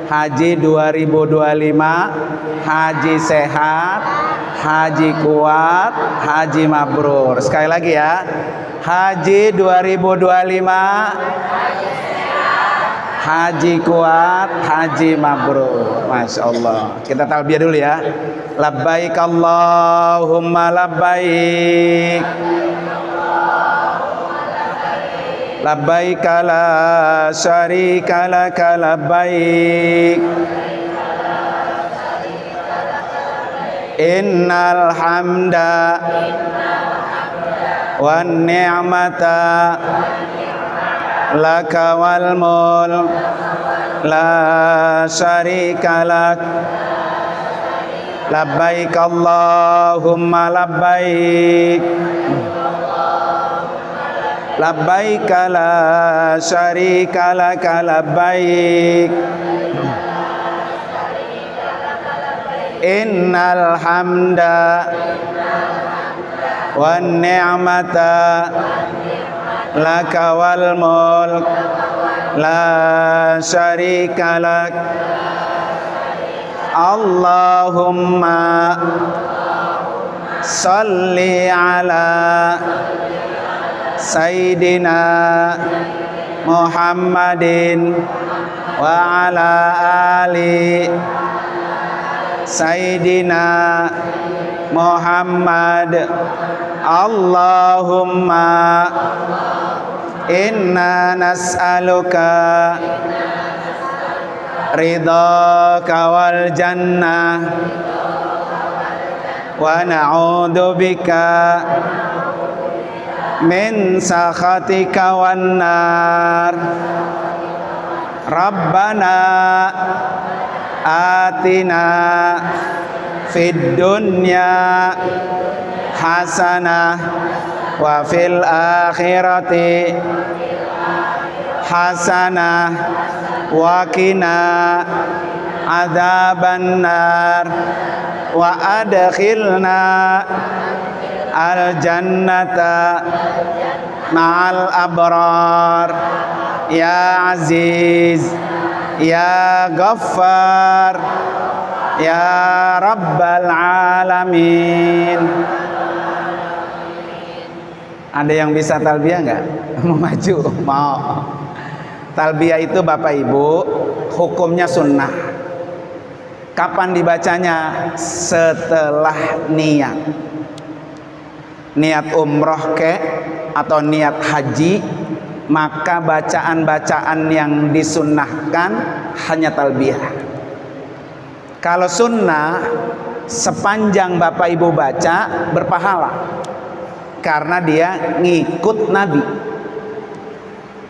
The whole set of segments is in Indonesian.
haji 2025, haji sehat, haji kuat, haji mabrur. Sekali lagi ya, haji 2025, haji kuat, haji mabrur. Masya Allah. Kita talbiyah dulu ya. Labbaik Allahumma labbaik, labbaik la syarika laka labbaik, innal hamda wan ni'mata laka wal mulk la syarika lak, labbaik Allahumma labbaik, labbaik la syarika laka labbaik, innal hamda wan ni'mata laka wal mulk la syarika lak, Allahumma salli ala Sayyidina Muhammadin wa ala ali Sayyidina Muhammad. Allahumma inna nas'aluka ridhaka wal jannah wa na'udzu bika min sakhatika wan nar. Rabbana atina fid dunya hasanah wa fil akhirati hasanah wa qina adzaban nar wa adkhilna al jannata ma'al abrar ya aziz ya ghaffar ya rabbal alamin. Ada yang bisa talbiyah nggak? Mau maju? Mau. Talbiyah itu Bapak Ibu hukumnya sunnah. Kapan dibacanya? Setelah niat. Niat umroh atau niat haji, maka bacaan-bacaan yang disunnahkan hanya talbiyah. Kalau sunnah, sepanjang Bapak Ibu baca berpahala, karena dia ngikut Nabi.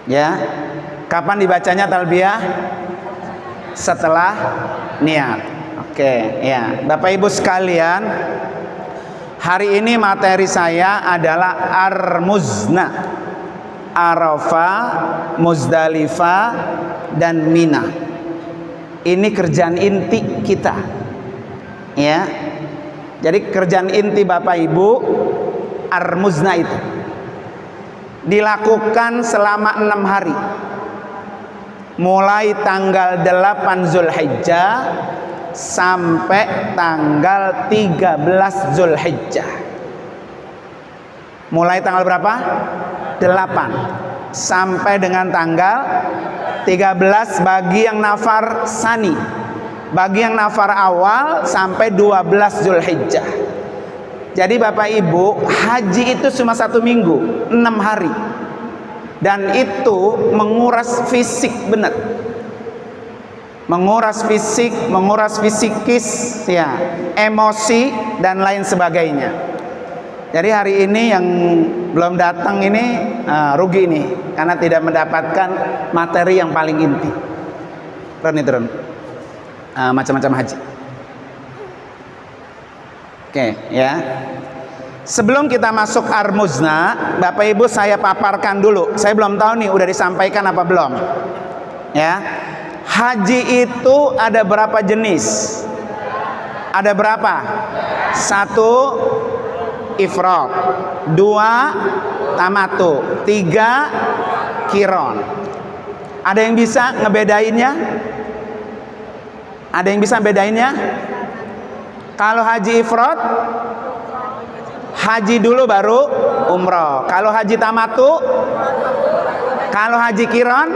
Ya, kapan dibacanya talbiyah? Setelah niat. Oke, ya, Bapak Ibu sekalian, hari ini materi saya adalah Ar-Muzna, Arafah, Muzdalifah, dan Mina. Ini kerjaan inti kita, ya. Jadi kerjaan inti Bapak Ibu Ar-Muzna itu dilakukan selama 6 hari, mulai tanggal 8 Zulhijjah sampai tanggal 13 Zulhijjah. Mulai tanggal berapa? 8 sampai dengan tanggal 13 bagi yang nafar sani, bagi yang nafar awal sampai 12 Zulhijjah. Jadi Bapak Ibu, haji itu cuma 1 minggu, 6 hari, dan itu menguras fisik benar, menguras fisik, menguras fisikis, ya, emosi dan lain sebagainya. Jadi hari ini yang belum datang ini rugi nih, karena tidak mendapatkan materi yang paling inti. Turun macam-macam haji. Oke, ya. Sebelum kita masuk Ar-Muzna, Bapak Ibu saya paparkan dulu. Saya belum tahu nih udah disampaikan apa belum. Ya. Haji itu ada berapa jenis? Ada berapa? 1 ifrad, 2 tamatu, 3 kiron. Ada yang bisa ngebedainnya? Ada yang bisa bedainnya? Kalau haji ifrad, haji dulu baru umroh. Kalau haji tamattu, kalau haji kiron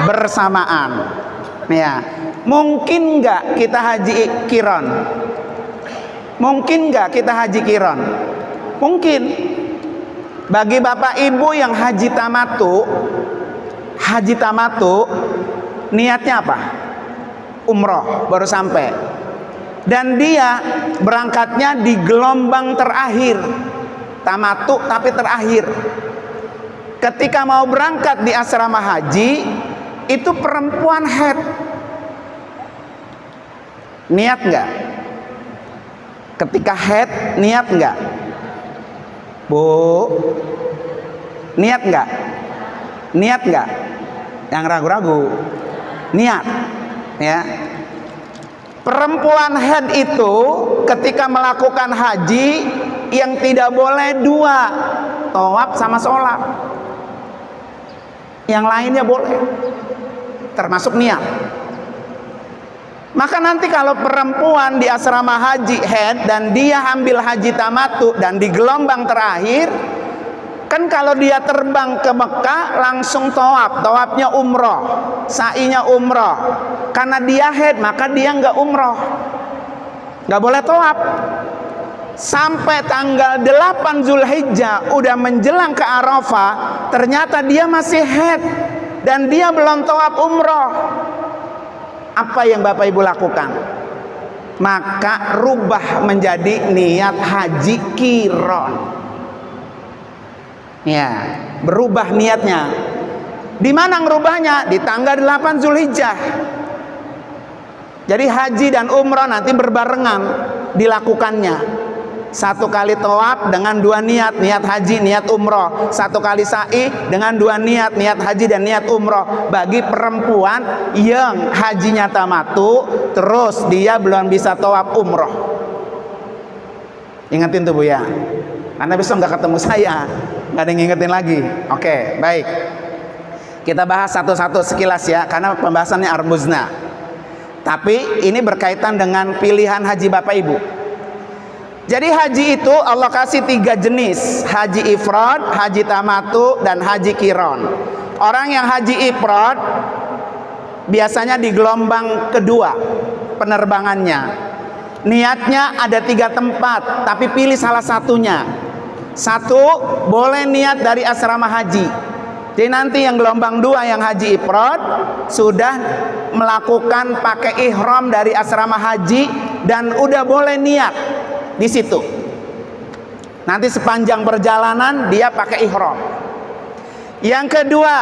bersamaan. Ya, mungkin nggak kita haji kiron? Mungkin nggak kita haji kiron? Mungkin. Bagi bapak ibu yang haji tamattu, niatnya apa? Umroh baru sampai. Dan dia berangkatnya di gelombang terakhir, tamattu tapi terakhir. Ketika mau berangkat di asrama haji, itu perempuan haid. Niat nggak? Ketika haid niat nggak? Bu, niat nggak? Niat nggak? Yang ragu-ragu, niat, ya. Perempuan haid itu ketika melakukan haji yang tidak boleh dua, tawaf sama sholat. Yang lainnya boleh, termasuk niat. Maka nanti kalau perempuan di asrama haji haid dan dia ambil haji tamattu dan di gelombang terakhir, kan kalau dia terbang ke Mekah langsung tawaf, tawafnya umroh, sa'inya umroh. Karena dia haid maka dia nggak umroh, nggak boleh tawaf. Sampai tanggal 8 Zulhijjah udah menjelang ke Arafah, ternyata dia masih haid dan dia belum tawaf umroh. Apa yang Bapak Ibu lakukan? Maka rubah menjadi niat haji qiron. Ya, berubah niatnya. Di mana ngerubahnya? Di tanggal 8 Zulhijjah. Jadi haji dan umroh nanti berbarengan dilakukannya. Satu kali tawaf dengan dua niat, niat haji, niat umroh. Satu kali sa'i dengan dua niat, niat haji dan niat umroh. Bagi perempuan yang hajinya tamattu, terus dia belum bisa tawaf umroh. Ingetin tuh Bu ya, karena besok nggak ketemu saya, nggak ada yang ngingetin lagi. Oke, baik. Kita bahas satu-satu sekilas ya, karena pembahasannya arbuzna. Tapi ini berkaitan dengan pilihan haji Bapak Ibu. Jadi haji itu Allah kasih 3 jenis, haji ifrad, haji tamattu, dan haji qiron. Orang yang haji ifrad biasanya di gelombang kedua penerbangannya. Niatnya ada 3 tempat, tapi pilih salah satunya. Satu, boleh niat dari asrama haji. Jadi nanti yang gelombang 2 yang haji ifrad sudah melakukan pakai ihram dari asrama haji dan udah boleh niat di situ. Nanti sepanjang perjalanan dia pakai ihram. Yang kedua,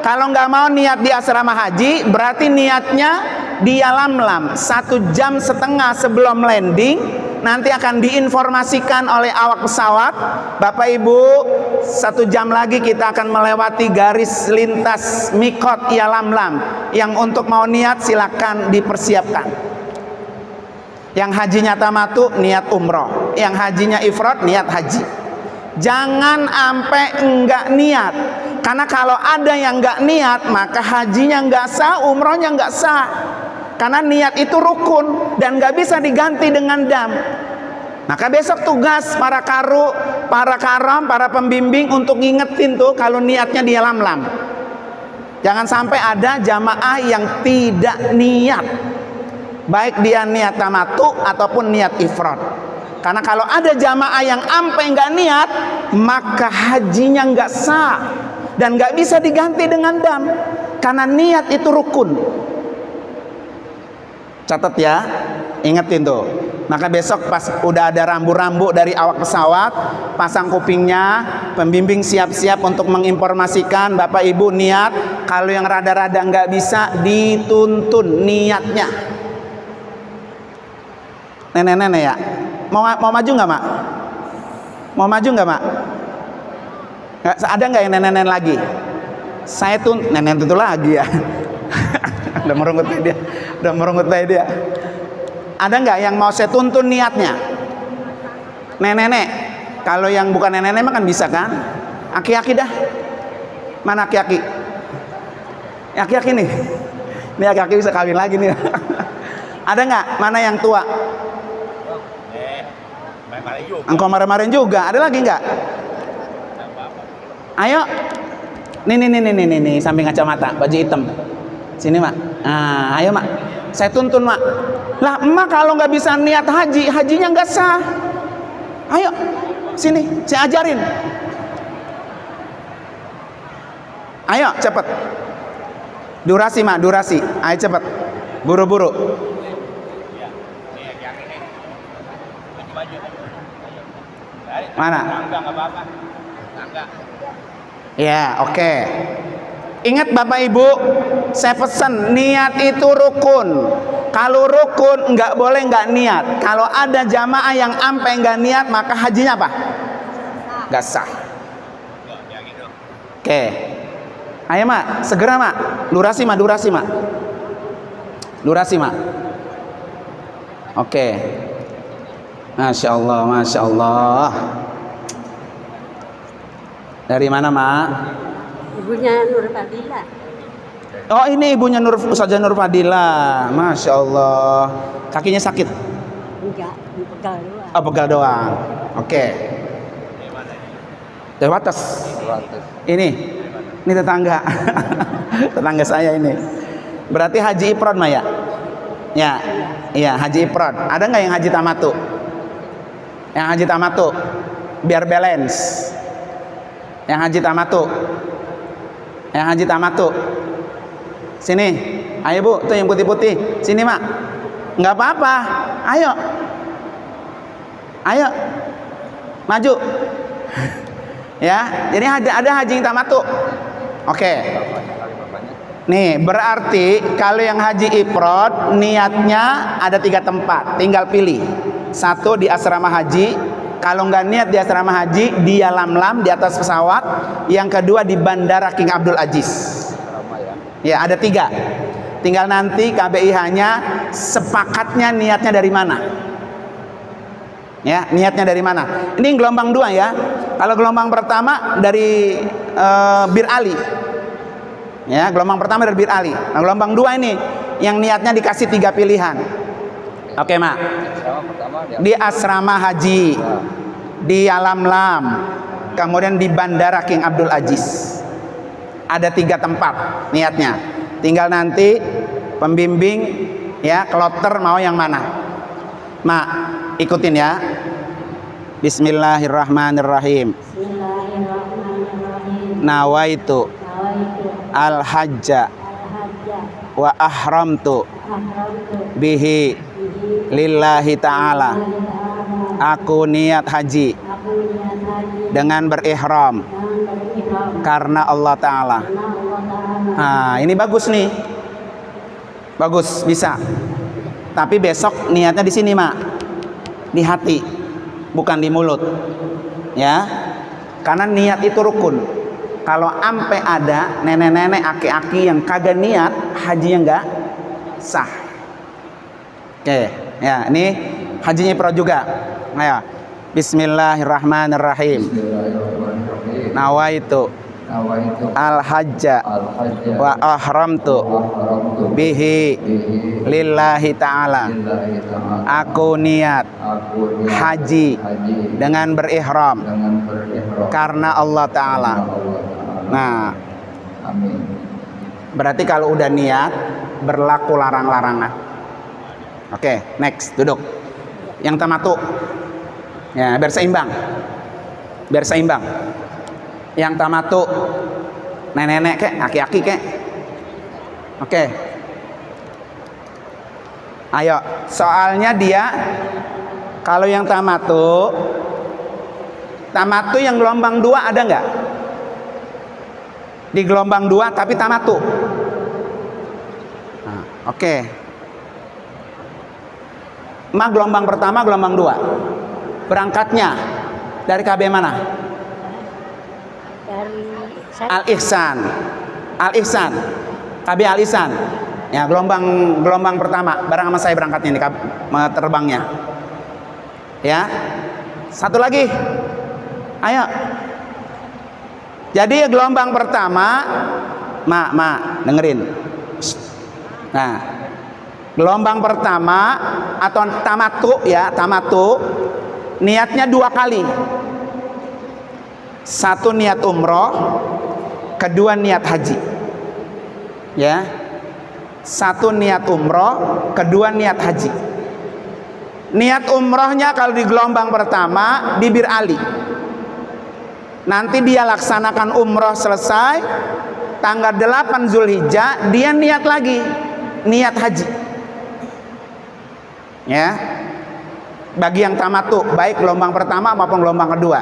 kalau nggak mau niat di asrama haji, berarti niatnya di Yalamlam 1,5 jam sebelum landing. Nanti akan diinformasikan oleh awak pesawat, Bapak Ibu 1 jam lagi kita akan melewati garis lintas mikot Yalamlam. Yang untuk mau niat silakan dipersiapkan. Yang hajinya tamattu niat umroh, yang hajinya ifrad niat haji. Jangan sampai enggak niat, karena kalau ada yang enggak niat maka hajinya enggak sah, umrohnya enggak sah. Karena niat itu rukun dan enggak bisa diganti dengan dam. Maka besok tugas para karu, para karam, para pembimbing untuk ngingetin tuh kalau niatnya di Yalamlam. Jangan sampai ada jamaah yang tidak niat, baik dia niat tamattu ataupun niat ifrad. Karena kalau ada jamaah yang ampe nggak niat, maka hajinya nggak sah dan nggak bisa diganti dengan dam. Karena niat itu rukun. Catat ya, ingetin tuh. Maka besok pas udah ada rambu-rambu dari awak pesawat, pasang kupingnya, pembimbing siap-siap untuk menginformasikan Bapak Ibu niat. Kalau yang rada-rada nggak bisa, dituntun niatnya. Nenek-nenek ya, mau maju nggak Mak? Mau maju nggak Mak? Nggak, ada nggak yang nenek-nenek lagi? Saya tuh nenek itu lagi ya. Udah merunggut dia. Ada nggak yang mau saya tuntun niatnya? Nenek-nenek. Kalau yang bukan nenek-nenek mah kan bisa kan? Aki-aki dah. Mana aki-aki? Aki-aki nih. Ini aki-aki bisa kawin lagi nih. Ada nggak? Mana yang tua? Engkau marah-marahin juga. Ada lagi nggak? Ayo. Nih, samping kacamata, baju hitam. Sini, Mak. Nah, ayo, Mak. Saya tuntun, Mak. Lah, emak kalau nggak bisa niat haji, hajinya nggak sah. Ayo, sini, saya ajarin. Ayo, cepet. Durasi, Mak, durasi. Ayo cepet. Buru-buru. Mana? Ya, oke. Ingat Bapak Ibu, saya pesan niat itu rukun. Kalau rukun nggak boleh nggak niat. Kalau ada jamaah yang ampe nggak niat, maka hajinya apa? Nggak sah. Oke. Ayo, Mak, segera, Mak. Durasi, Mak. Oke. Masya Allah. Dari mana, Mak? Ibunya Nur Fadila. Oh, ini ibunya Ustazah Nur Fadila. Masya Allah. Kakinya sakit? Enggak, pegal doang. Oh, pegal doang. Oke. Dari atas. Ini tetangga. Tetangga saya ini. Berarti haji ifrad, Maya? Ya. Iya, haji ifrad. Ada nggak yang haji tamatu? Yang haji tamatu biar balance. Yang haji tamatu. Sini. Ayo, Bu, tuh yang putih-putih. Sini, Mak. Nggak apa-apa. Ayo. Maju. Ya, jadi ada haji tamatu. Oke. Nih, berarti kalau yang haji ifrad niatnya ada 3 tempat, tinggal pilih. 1 di asrama haji, kalau nggak niat di asrama haji di Yalamlam di atas pesawat. Yang kedua di Bandara King Abdul Aziz. Ya, ada 3. Tinggal nanti KBIH-nya sepakatnya niatnya dari mana. Ya, niatnya dari mana? Ini gelombang 2 ya. Kalau gelombang pertama dari Bir Ali. Ya, gelombang pertama dari Bir Ali. Nah, gelombang 2 ini yang niatnya dikasih 3 pilihan. Oke, Mak. Di asrama haji, di Yalamlam, kemudian di Bandara King Abdul Aziz. Ada 3 tempat niatnya. Tinggal nanti pembimbing ya, kloter mau yang mana. Mak, ikutin ya. Bismillahirrahmanirrahim. Nawaitu al-hajja wa ahramtu bihi lillahi ta'ala. Aku niat haji dengan berihram karena Allah Ta'ala. Nah, ini bagus nih. Bagus, bisa. Tapi besok niatnya di sini, Mak. Di hati, bukan di mulut. Ya. Karena niat itu rukun. Kalau ampe ada nenek-nenek, aki-aki yang kagak niat, hajinya enggak sah. Oke, ya, ini hajinya ifrad juga. Ayo. Bismillahirrahmanirrahim. Nawaitu al-hajja wa ahramtu bihi lillahi ta'ala. Aku niat haji dengan berihram karena Allah Ta'ala. Nah, berarti kalau udah niat berlaku larang-larangan. Oke, next, duduk. Yang tamatu. Ya, biar seimbang. Yang tamatu nenek-nenek kek, aki-aki kek. Oke. Ayo, soalnya dia kalau yang tamatu yang gelombang 2 ada nggak? Di gelombang 2 tapi tamatu. Nah, oke. Gelombang pertama, gelombang 2. Berangkatnya dari KB mana? Dari Al-Ihsan. KB Al-Ihsan. Ya, gelombang pertama bareng sama saya berangkatnya ini terbangnya. Ya. Satu lagi. Ayo. Jadi gelombang pertama, Mak, dengerin. Nah, Gelombang pertama atau tamatu ya, tamatu niatnya 2 kali. Satu niat umroh, kedua niat haji. Ya. Satu niat umroh, kedua niat haji. Niat umrohnya kalau di gelombang pertama di Bir Ali. Nanti dia laksanakan umroh selesai, tanggal 8 Zulhijjah dia niat lagi, niat haji. Ya. Bagi yang tamatu, baik gelombang pertama maupun gelombang kedua.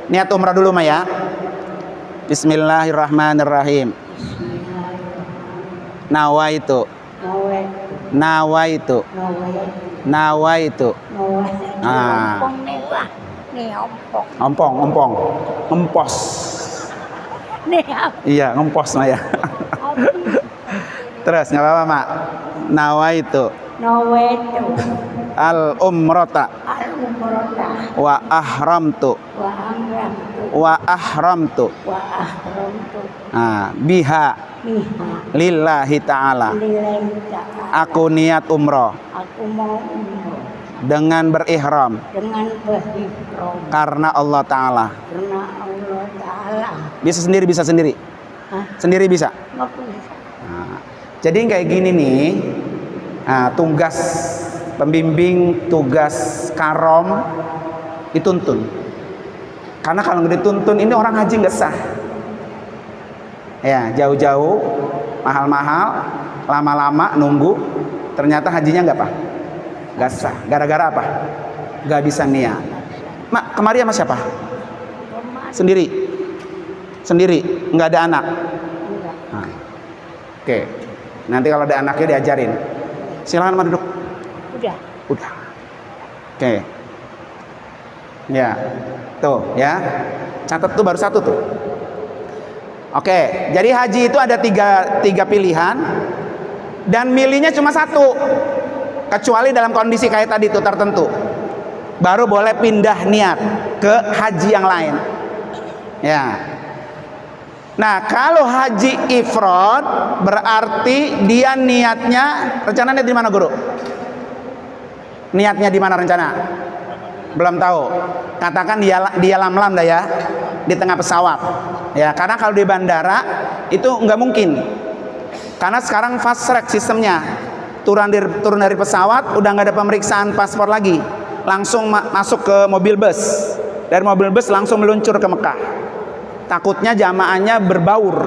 Niat umrah dulu mah ya. Bismillahirrahmanirrahim. Nawaitu. Nawaitu. Nawaitu. Ah. Ompong. Ngempos. Iya, ngempos mah ya. Terus nggak apa-apa, Mak. Nawaitu. Al umrata. Wa ahramtu. Wa ahramtu. Biha lillahi ta'ala. Aku niat umroh. Aku mau umroh dengan berihram karena Allah Ta'ala. karena Allah Ta'ala. Bisa sendiri, bisa sendiri. Hah? Sendiri bisa. Nggak bisa. Jadi kayak gini nih, tugas pembimbing, tugas karom dituntun. Karena kalau nggak dituntun ini orang haji nggak sah. Ya, jauh-jauh, mahal-mahal, lama-lama nunggu, ternyata hajinya nggak sah. Gara-gara apa? Nggak bisa niat. Mak, kemari sama siapa? Sendiri. Sendiri, nggak ada anak. Nah. Oke, nanti kalau ada anaknya diajarin. Silakan Mak duduk. Udah. Oke. Ya, tuh ya. Catat tuh baru satu tuh. Oke, jadi haji itu ada tiga pilihan dan milihnya cuma satu. Kecuali dalam kondisi kayak tadi itu tertentu, baru boleh pindah niat ke haji yang lain. Ya. Nah, kalau haji ifrad berarti dia niatnya, rencananya di mana, Guru? Niatnya di mana rencana? Belum tahu. Katakan dia lam-lam dah ya, di tengah pesawat. Ya, karena kalau di bandara itu nggak mungkin. Karena sekarang fast track sistemnya. Turun dari pesawat udah nggak ada pemeriksaan paspor lagi. Langsung masuk ke mobil bus. Dari mobil bus langsung meluncur ke Mekah. Takutnya jamaahnya berbaur.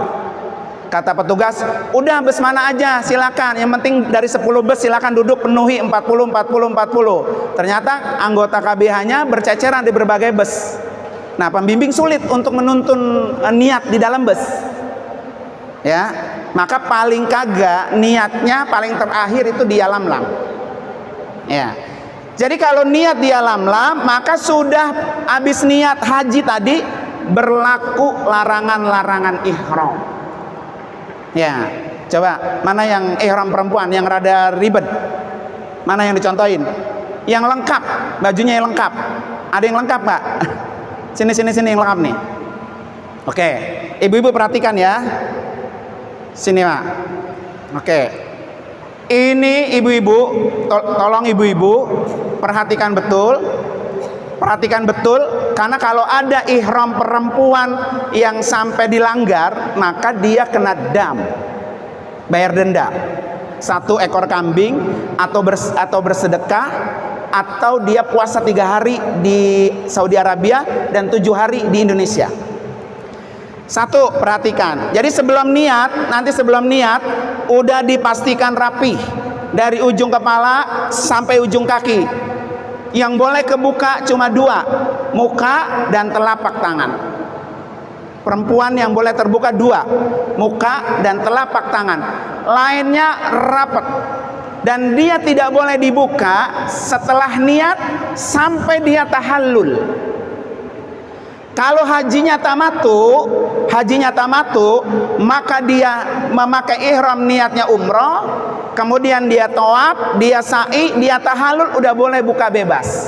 Kata petugas, udah bus mana aja silakan, yang penting dari 10 bus silakan duduk penuhi 40. Ternyata anggota KBH-nya berceceran di berbagai bus. Nah, pembimbing sulit untuk menuntun niat di dalam bus. Ya, maka paling kagak niatnya paling terakhir itu di alam-lam. Ya. Jadi kalau niat di alam-lam, maka sudah habis niat haji tadi berlaku larangan-larangan ihram. Ya, coba mana yang ihram perempuan yang rada ribet? Mana yang dicontohin? Yang lengkap, bajunya yang lengkap. Ada yang lengkap nggak? Sini yang lengkap nih. Oke, ibu-ibu perhatikan ya. Sini Mak. Oke. Ini ibu-ibu, tolong ibu-ibu perhatikan betul. Perhatikan betul, karena kalau ada ihram perempuan yang sampai dilanggar, maka dia kena dam, bayar denda 1 ekor kambing, atau bersedekah, atau dia puasa 3 hari di Saudi Arabia dan 7 hari di Indonesia. 1, perhatikan. Jadi sebelum niat udah dipastikan rapi dari ujung kepala sampai ujung kaki. Yang boleh kebuka cuma 2, muka dan telapak tangan. Perempuan yang boleh terbuka 2, muka dan telapak tangan. Lainnya rapat. Dan dia tidak boleh dibuka setelah niat sampai dia tahallul. Kalau hajinya tamatu, maka dia memakai ihram niatnya umroh, kemudian dia tawaf, dia sa'i, dia tahallul, udah boleh buka bebas.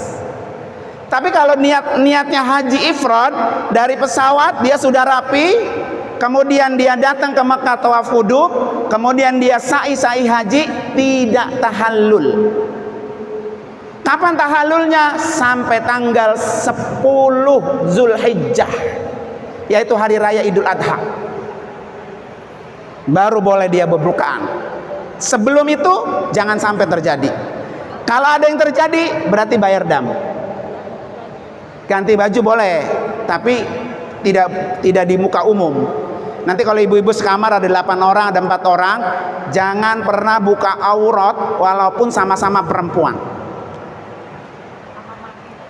Tapi kalau niatnya haji ifrad, dari pesawat dia sudah rapi, kemudian dia datang ke Mekah tawaf wudhu, kemudian dia sa'i haji, tidak tahallul. Kapan tahallulnya? Sampai tanggal 10 Zulhijjah, yaitu hari raya Idul Adha, baru boleh dia berbukaan. Sebelum itu jangan sampai terjadi. Kalau ada yang terjadi berarti bayar dam. Ganti baju boleh, tapi tidak di muka umum. Nanti kalau ibu-ibu sekamar ada 8 orang, ada 4 orang, jangan pernah buka aurat walaupun sama-sama perempuan.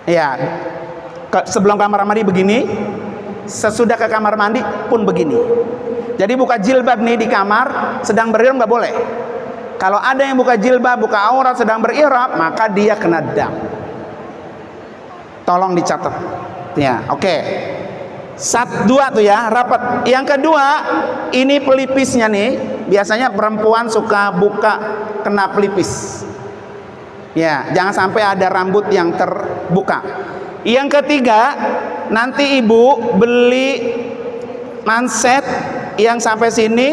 Ya, sebelum kamar mandi begini, sesudah ke kamar mandi pun begini. Jadi buka jilbab nih di kamar, sedang berihram nggak boleh. Kalau ada yang buka jilbab, buka aurat sedang berihram, maka dia kena dam. Tolong dicatat. Ya, oke. 1, 2 tuh ya, rapat. Yang kedua, ini pelipisnya nih. Biasanya perempuan suka buka kena pelipis. Ya, jangan sampai ada rambut yang terbuka. Yang ketiga, nanti ibu beli manset yang sampai sini,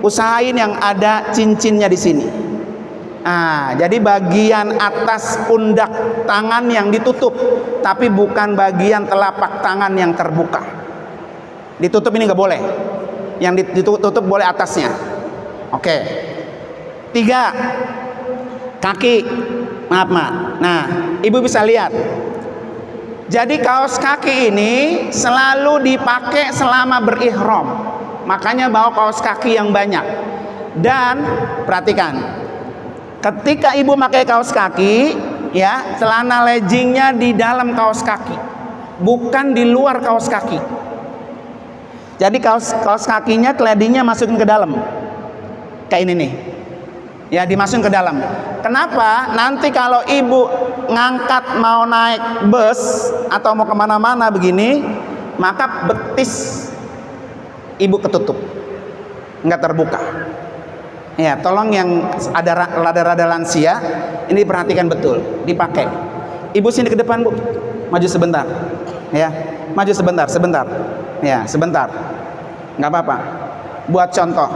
usahain yang ada cincinnya di sini. Jadi bagian atas pundak tangan yang ditutup, tapi bukan bagian telapak tangan yang terbuka. Ditutup ini nggak boleh. Yang ditutup boleh atasnya. Oke. 3, kaki. Maaf. Nah, ibu bisa lihat. Jadi kaos kaki ini selalu dipakai selama berihram. Makanya bawa kaos kaki yang banyak. Dan perhatikan, ketika ibu pakai kaos kaki, ya, celana leggingnya di dalam kaos kaki, bukan di luar kaos kaki. Jadi kaos kakinya, keladinya masukin ke dalam, kayak ini nih, ya, dimasukin ke dalam. Kenapa? Nanti kalau ibu ngangkat mau naik bus atau mau kemana-mana begini, maka betis ibu ketutup, nggak terbuka. Ya, tolong yang ada rada lansia ini diperhatikan betul, dipakai. Ibu sini ke depan, Bu. Maju sebentar. Ya, maju sebentar. Ya, sebentar. Nggak apa-apa. Buat contoh.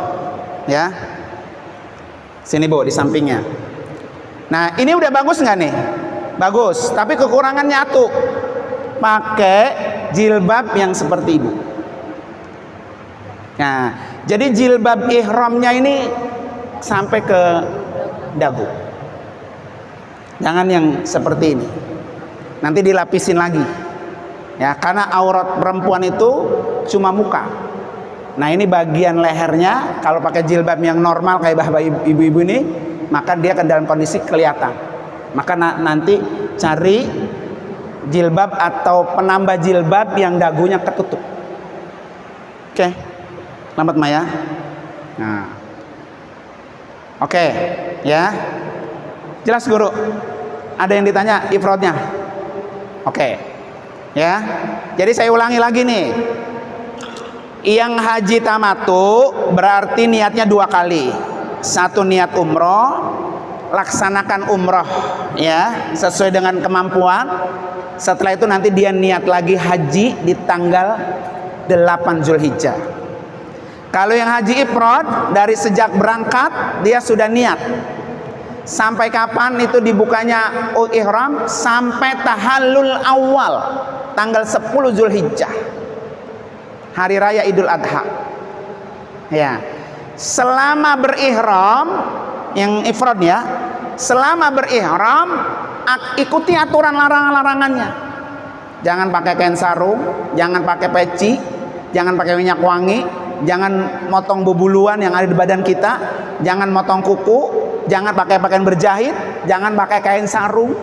Ya. Sini, Bu, di sampingnya. Nah, ini udah bagus nggak nih? Bagus, tapi kekurangannya satu. Pakai jilbab yang seperti ibu. Nah, jadi jilbab ihramnya ini sampai ke dagu. Jangan yang seperti ini. Nanti dilapisin lagi. Ya, karena aurat perempuan itu cuma muka. Nah, ini bagian lehernya. Kalau pakai jilbab yang normal kayak bapak ibu-ibu ini, maka dia akan dalam kondisi kelihatan. Maka nanti cari jilbab atau penambah jilbab yang dagunya ketutup. Oke. Selamat Maya. Nah. Oke, ya. Jelas guru? Ada yang ditanya ifrodnya? Oke. Ya. Jadi saya ulangi lagi nih. Yang haji tamattu berarti niatnya 2 kali. 1 niat umroh, laksanakan umroh ya, sesuai dengan kemampuan. Setelah itu nanti dia niat lagi haji di tanggal 8 Zulhijjah. Kalau yang haji ifrad, dari sejak berangkat dia sudah niat. Sampai kapan itu dibukanya ihram? Sampai tahallul awal tanggal 10 Zulhijjah, hari raya Idul Adha. Ya. Selama berihram yang ifrad ya, selama berihram ikuti aturan larangan-larangannya. Jangan pakai kain sarung, jangan pakai peci, jangan pakai minyak wangi, jangan motong bebuluan yang ada di badan kita, jangan motong kuku, jangan pakai pakaian berjahit, jangan pakai kain sarung.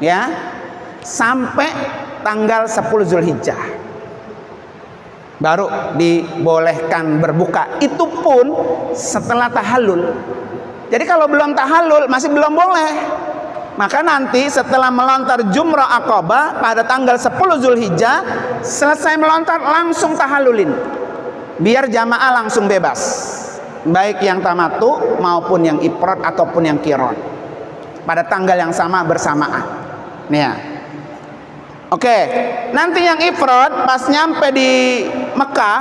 Ya. Sampai tanggal 10 Zulhijjah. Baru dibolehkan berbuka. Itu pun setelah tahallul. Jadi kalau belum tahallul masih belum boleh. Maka nanti setelah melontar jumrah Aqabah pada tanggal 10 Zulhijjah, selesai melontar langsung tahallulin. Biar jamaah langsung bebas. Baik yang tamattu maupun yang ifrad ataupun yang qiran. Pada tanggal yang sama bersamaan. Nih ya. Oke, nanti yang ifrad pas nyampe di Mekah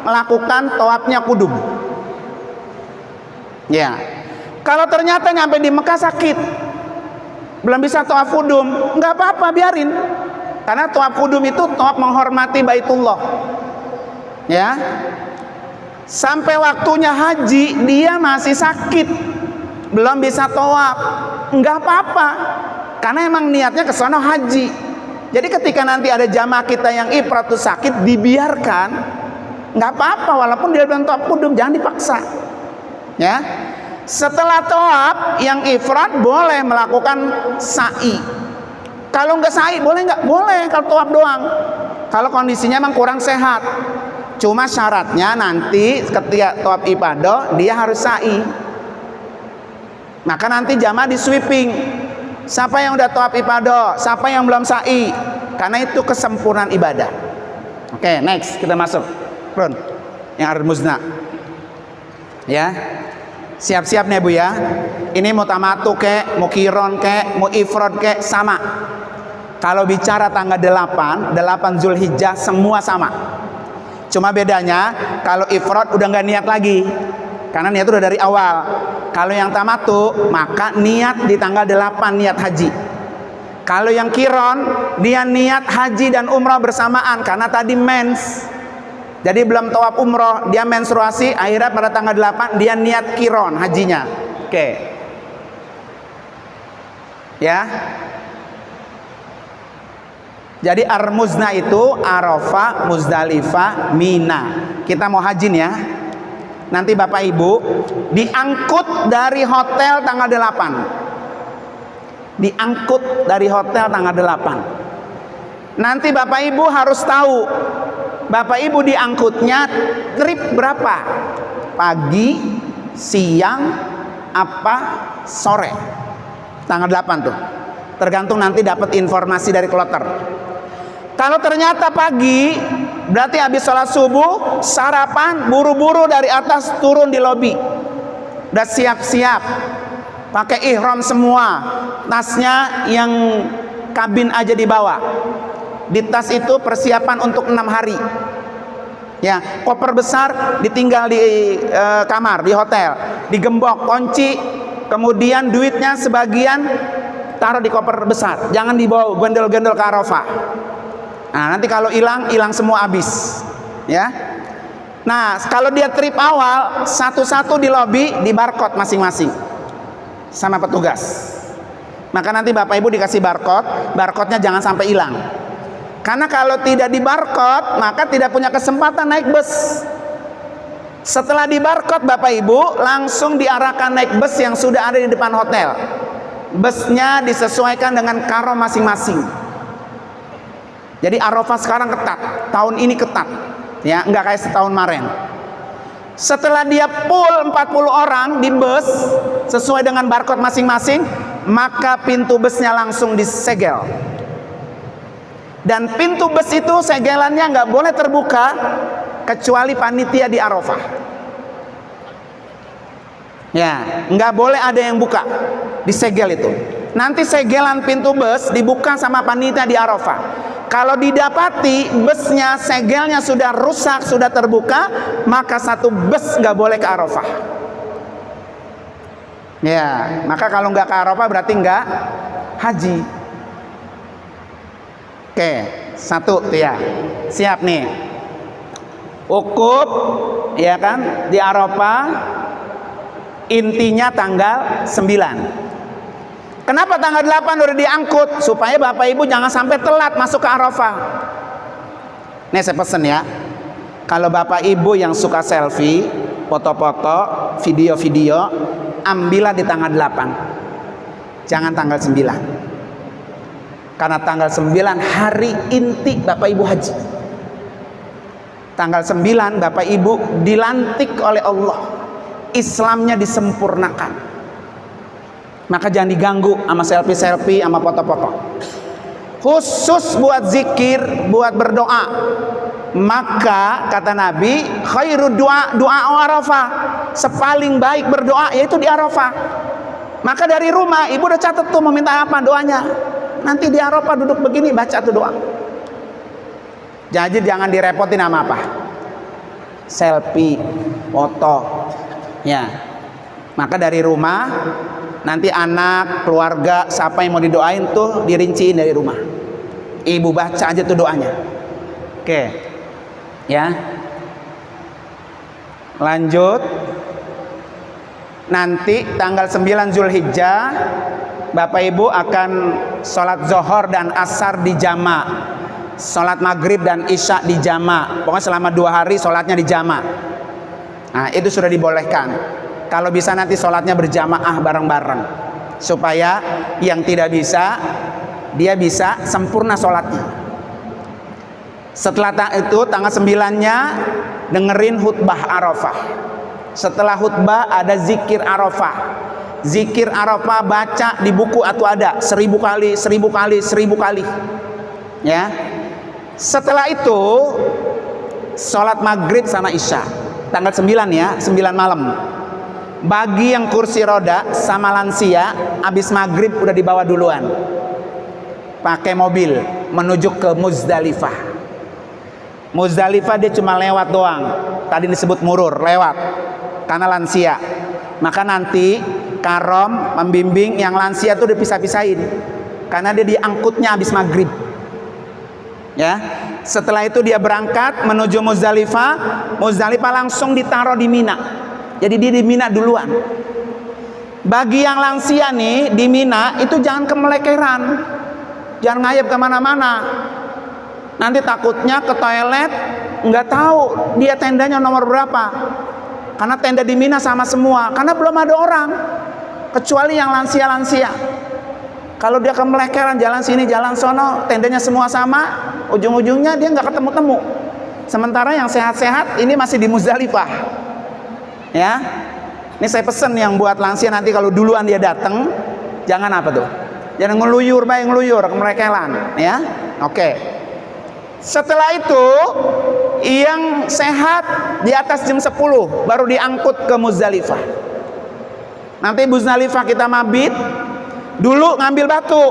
melakukan tawafnya kudum. Ya, kalau ternyata nyampe di Mekah sakit, belum bisa tawaf kudum, nggak apa-apa, biarin. Karena tawaf kudum itu tawaf menghormati Baitullah. Ya, sampai waktunya haji dia masih sakit, belum bisa tawaf, nggak apa-apa, karena emang niatnya ke sono haji. Jadi ketika nanti ada jamaah kita yang ifrat tuh sakit, dibiarkan, nggak apa-apa, walaupun dia belum tawaf kudum, jangan dipaksa. Ya, setelah tawaf yang ifrat boleh melakukan sa'i. Kalau nggak sa'i boleh nggak? Boleh kalau tawaf doang. Kalau kondisinya emang kurang sehat. Cuma syaratnya nanti ketika tawaf ifadah dia harus sa'i. Maka nanti jamaah di sweeping. Siapa yang udah tawaf ifadah, siapa yang belum sa'i. Karena itu kesempurnaan ibadah. Oke, next kita masuk. Run. Yang Ar-Muzna. Ya. Siap-siap nih Bu ya. Ini mau tamatu kek, mau kiron kek, mau ifrad kek, sama. Kalau bicara tanggal 8 Zulhijjah semua sama. Cuma bedanya kalau ifrad udah nggak niat lagi, karena niat udah dari awal. Kalau yang tamatu maka niat di tanggal 8 niat haji. Kalau yang kiron dia niat haji dan umrah bersamaan karena tadi mens. Jadi belum tawaf umroh, dia menstruasi, akhirnya pada tanggal 8 dia niat kiron hajinya. Oke. Ya. Jadi Ar-Muzna itu Arafah, Muzdalifah, Mina. Kita mau haji nih ya. Nanti Bapak Ibu diangkut dari hotel tanggal 8. Diangkut dari hotel tanggal 8. Nanti Bapak Ibu harus tahu Bapak Ibu diangkutnya trip berapa? Pagi, siang, apa sore? Tanggal 8 tuh. Tergantung nanti dapat informasi dari kloter. Kalau ternyata pagi, berarti habis sholat subuh, sarapan, buru-buru dari atas turun di lobi. Udah siap-siap, pakai ihram semua, tasnya yang kabin aja dibawa. Di tas itu persiapan untuk 6 hari. Ya, koper besar ditinggal di kamar, di hotel, digembok kunci, kemudian duitnya sebagian taruh di koper besar, jangan dibawa gendol-gendol ke Arafah. Nah, nanti kalau hilang semua habis. Ya. Nah, kalau dia trip awal, satu-satu di lobi, di barcode masing-masing sama petugas. Maka nanti Bapak Ibu dikasih barcode-nya jangan sampai hilang. Karena kalau tidak di barcode, maka tidak punya kesempatan naik bus. Setelah di barcode Bapak Ibu langsung diarahkan naik bus yang sudah ada di depan hotel. Busnya disesuaikan dengan karo masing-masing. Jadi Arafah sekarang ketat, tahun ini ketat, ya nggak kayak setahun kemarin. Setelah dia full 40 orang di bus sesuai dengan barcode masing-masing, maka pintu busnya langsung disegel. Dan pintu bus itu segelannya nggak boleh terbuka kecuali panitia di Arafah. Ya, nggak boleh ada yang buka, disegel itu. Nanti segelan pintu bus dibuka sama panitia di Arafah. Kalau didapati busnya segelnya sudah rusak, sudah terbuka, maka satu bus nggak boleh ke Arafah. Ya, maka kalau nggak ke Arafah berarti nggak haji. Oke, satu tuh ya, siap nih. Ukuf, ya kan, di Arafah. Intinya tanggal 9. Kenapa tanggal 8 udah diangkut? Supaya Bapak Ibu jangan sampai telat masuk ke Arafah. Nih saya pesen ya, kalau Bapak Ibu yang suka selfie, foto-foto, video-video, ambillah di tanggal 8. Jangan tanggal 9. Karena tanggal 9 hari inti Bapak Ibu haji. Tanggal 9 Bapak Ibu dilantik oleh Allah. Islamnya disempurnakan. Maka jangan diganggu sama selfie-selfie, sama foto-foto. Khusus buat zikir, buat berdoa. Maka kata Nabi, khairu doa Arafah. Sepaling baik berdoa yaitu di Arafah. Maka dari rumah ibu udah catat tuh mau minta apa doanya. Nanti di Arafah duduk begini baca tuh doa. Jadi jangan direpotin sama apa. selfie, foto. Ya. Maka dari rumah nanti anak, keluarga, siapa yang mau didoain tuh dirinciin dari rumah. Ibu baca aja tuh doanya. Oke. Ya. Lanjut. Nanti tanggal 9 Zulhijjah Bapak Ibu akan sholat zohor dan asar di jama', sholat maghrib dan isya di jama'. Pokoknya selama 2 hari sholatnya di jama'. Nah itu sudah dibolehkan. Kalau bisa nanti sholatnya berjamaah bareng-bareng, supaya yang tidak bisa dia bisa sempurna sholatnya. Setelah itu tanggal 9-nya dengerin khutbah Arafah. Setelah khutbah ada zikir Arafah. Zikir Arafah baca di buku atau ada 1000 kali, 1000 kali, 1000 kali. Ya. Setelah itu sholat maghrib sama isya. Tanggal 9 ya, 9 malam. Bagi yang kursi roda sama lansia, habis maghrib udah dibawa duluan. Pakai mobil menuju ke Muzdalifah. Muzdalifah dia cuma lewat doang. Tadi disebut murur, lewat. Karena lansia. Maka nanti karom membimbing yang lansia tuh dipisah-pisahin. Karena dia diangkutnya habis maghrib. Ya. Setelah itu dia berangkat menuju Muzdalifah. Muzdalifah langsung ditaruh di Mina. Jadi dia di Mina duluan. Bagi yang lansia nih di Mina itu jangan kemelekeran, jangan ngayap kemana-mana. Nanti takutnya ke toilet nggak tahu dia tendanya nomor berapa. Karena tenda di Mina sama semua. Karena belum ada orang kecuali yang lansia-lansia. Kalau dia kemelekeran jalan sini jalan sono, tendanya semua sama, ujung-ujungnya dia nggak ketemu-temu. Sementara yang sehat-sehat ini masih di Muzdalifah. Ya, ini saya pesen yang buat lansia nanti kalau duluan dia datang, jangan apa tuh, jangan ngeluyur, baik ngeluyur, kemelekeran, ya. Oke. Setelah itu, yang sehat di atas jam 10 baru diangkut ke Muzdalifah. Nanti Muzdalifah kita mabit, dulu ngambil batu,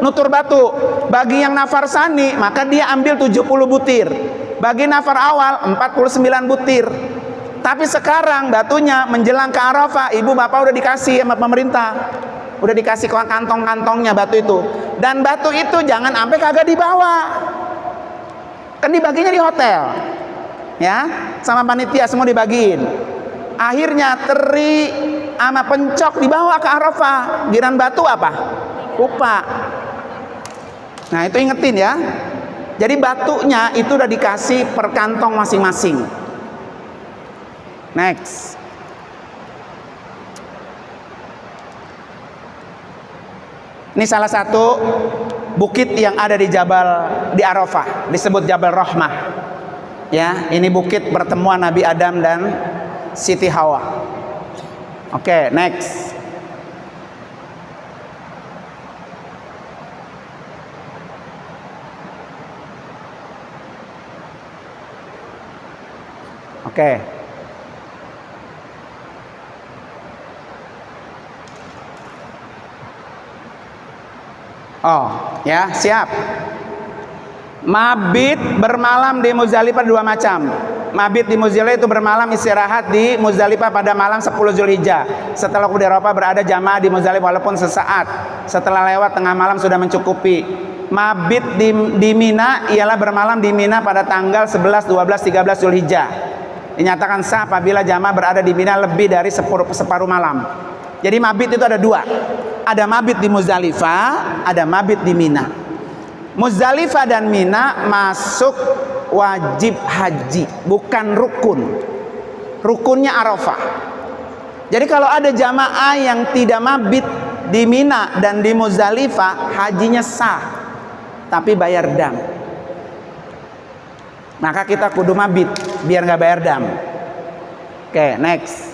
nutur batu. Bagi yang nafar sani, maka dia ambil 70 butir. Bagi nafar awal 49 butir. Tapi sekarang batunya menjelang ke Arafah, ibu bapak udah dikasih sama pemerintah, udah dikasih kantong-kantongnya batu itu. Dan batu itu jangan sampai kagak dibawa, kan dibaginya di hotel, ya, sama panitia semua dibagiin. Akhirnya teri sama pencok dibawa ke Arafah. Giran batu apa? Lupa. Nah itu ingetin ya. Jadi batunya itu udah dikasih per kantong masing-masing. Next. Ini salah satu bukit yang ada di di Arafah, disebut Jabal Rahmah. Ya, ini bukit pertemuan Nabi Adam dan Siti Hawa. Oke, next. Oke. Oh, ya, siap. Mabit bermalam di Muzdalifah 2 macam. Mabit di Muzdalifah itu bermalam, istirahat di Muzdalifah pada malam 10 Zulhijjah. Setelah di Arafah berada jamaah di Muzdalifah walaupun sesaat. Setelah lewat tengah malam sudah mencukupi. Mabit di Mina ialah bermalam di Mina pada tanggal 11, 12, 13 Zulhijjah. Dinyatakan sah apabila jamaah berada di Mina lebih dari separuh malam. Jadi mabit itu ada 2. Ada mabit di Muzdalifah, ada mabit di Mina. Muzdalifah dan Mina masuk wajib haji, bukan rukun. Rukunnya Arafah. Jadi kalau ada jamaah yang tidak mabit di Mina dan di Muzdalifah, hajinya sah, tapi bayar dam. Maka kita kudu mabit biar nggak bayar dam. Oke, next.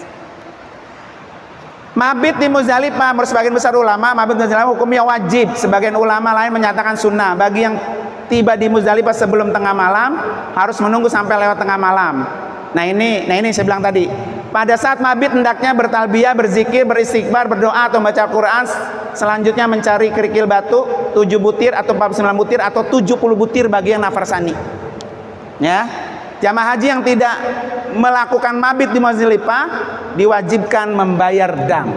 Mabit di Muzdalifah, menurut sebagian besar ulama, mabit di Muzdalifah hukumnya wajib. Sebagian ulama lain menyatakan sunnah. Bagi yang tiba di Muzdalifah sebelum tengah malam, harus menunggu sampai lewat tengah malam. Nah ini saya bilang tadi. Pada saat mabit hendaknya bertalbiyah, berzikir, beristighfar, berdoa atau membaca Al-Quran. Selanjutnya mencari kerikil batu 7 butir atau 49 butir atau 70 butir bagi yang nafar sani. Ya. Jamaah haji yang tidak melakukan mabit di Muzdalifah diwajibkan membayar dam.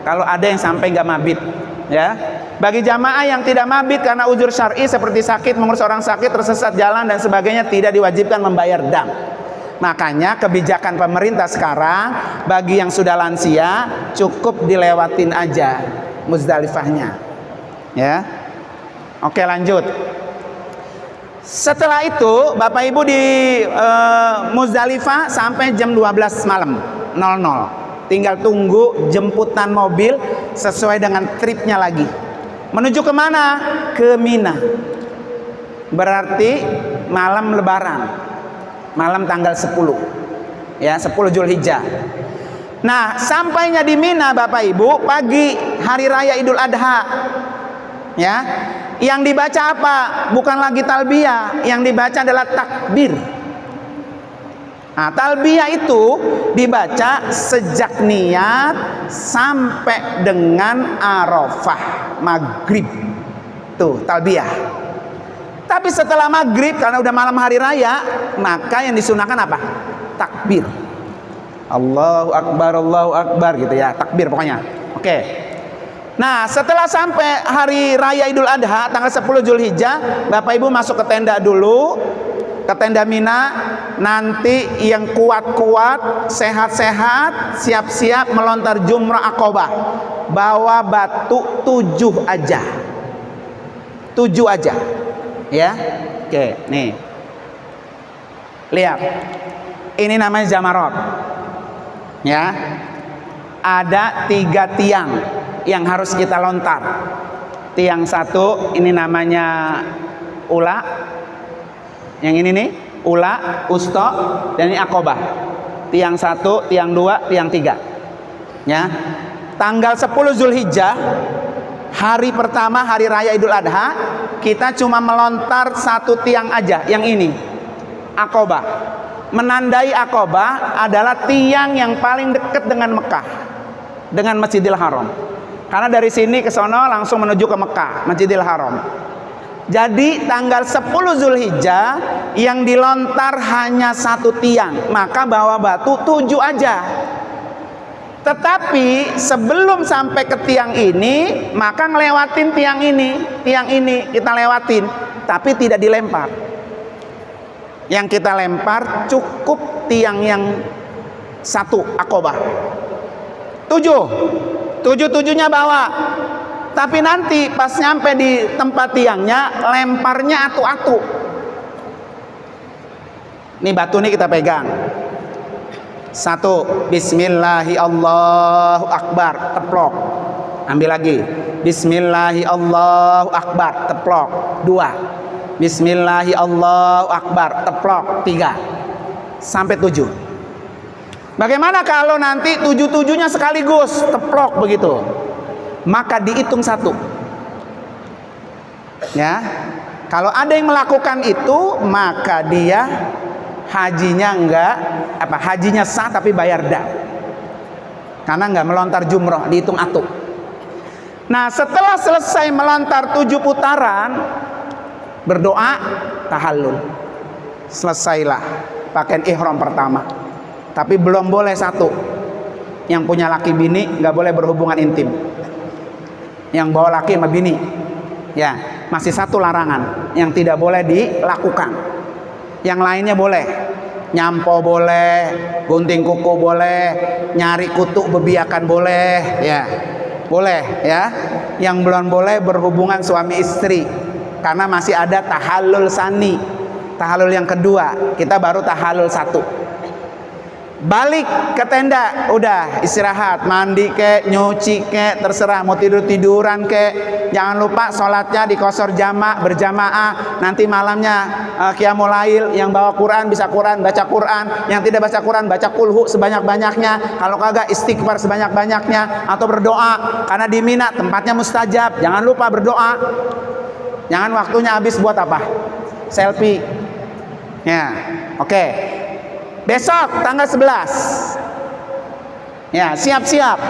Kalau ada yang sampai nggak mabit, ya. Bagi jamaah yang tidak mabit karena uzur syar'i seperti sakit, mengurus orang sakit, tersesat jalan dan sebagainya, tidak diwajibkan membayar dam. Makanya kebijakan pemerintah sekarang bagi yang sudah lansia cukup dilewatin aja Muzdalifahnya, ya. Oke, lanjut. Setelah itu Bapak Ibu di Muzdalifah sampai jam 12 malam 00. Tinggal tunggu jemputan mobil sesuai dengan tripnya lagi. Menuju kemana? Ke Mina. Berarti malam Lebaran, malam tanggal 10, ya, 10 Zulhijjah. Nah, sampainya di Mina Bapak Ibu pagi hari raya Idul Adha, ya. Yang dibaca apa? Bukan lagi talbiyah, yang dibaca adalah takbir. Nah, talbiyah itu dibaca sejak niat sampai dengan Arafah maghrib. Tuh, talbiyah. Tapi setelah maghrib, karena udah malam hari raya, maka yang disunahkan apa? Takbir. Allahu Akbar gitu ya, takbir pokoknya. Oke. Nah, setelah sampai hari raya Idul Adha tanggal 10 Zulhijjah, Bapak Ibu masuk ke tenda dulu, ke tenda Mina. Nanti yang kuat-kuat, sehat-sehat, siap-siap melontar jumrah Aqobah. Bawa batu 7 aja. 7 aja. Ya. Oke, nih. Lihat. Ini namanya Jamarot. Ya. Ada 3 tiang yang harus kita lontar. Tiang 1 ini namanya Ula. Yang ini nih Ula, Usto, dan ini Aqobah. Tiang 1, tiang 2, tiang 3. Ya. Tanggal 10 Zulhijjah, hari pertama hari raya Idul Adha, kita cuma melontar 1 tiang aja, yang ini Aqobah. Menandai Aqobah adalah tiang yang paling dekat dengan Mekah, dengan Masjidil Haram. Karena dari sini ke sono langsung menuju ke Mekah, Masjidil Haram. Jadi tanggal 10 Zulhijjah yang dilontar hanya 1 tiang, maka bawa batu 7 aja. Tetapi sebelum sampai ke tiang ini, maka ngelewatin tiang ini kita lewatin, tapi tidak dilempar. Yang kita lempar cukup tiang yang 1 Aqobah. 7-7-nya bawa. Tapi nanti pas nyampe di tempat tiangnya, lemparnya atu-atu. Nih batu nih kita pegang. 1, Bismillahi Allahu Akbar, teplok. Ambil lagi. Bismillahi Allahu Akbar, teplok. 2. Bismillahi Allahu Akbar, teplok. 3. Sampai 7. Bagaimana kalau nanti 7-7-nya sekaligus teplok begitu? Maka dihitung 1. Ya. Kalau ada yang melakukan itu, maka dia hajinya hajinya sah tapi bayar dah. Karena enggak melontar jumroh, dihitung atu. Nah, setelah selesai melontar 7 putaran, berdoa tahallul. Selesailah pakaian ihram pertama. Tapi belum boleh 1. Yang punya laki bini nggak boleh berhubungan intim. Yang bawa laki sama bini, ya masih 1 larangan yang tidak boleh dilakukan. Yang lainnya boleh. Nyampo boleh, gunting kuku boleh, nyari kutu bebiakan boleh, ya boleh ya. Yang belum boleh berhubungan suami istri, karena masih ada tahallul sani, tahallul yang kedua. Kita baru tahallul 1. Balik ke tenda, udah istirahat, mandi kek, nyuci kek, terserah mau tiduran kek. Jangan lupa sholatnya di qashar berjamaah. Nanti malamnya qiyamul lail, yang bawa Quran bisa Quran, baca Quran. Yang tidak baca Quran, baca kulhu sebanyak-banyaknya. Kalau kagak istighfar sebanyak-banyaknya, atau berdoa. Karena di Mina tempatnya mustajab. Jangan lupa berdoa. Jangan waktunya habis buat apa? Selfie. Ya, oke. Besok tanggal 11. Ya, siap-siap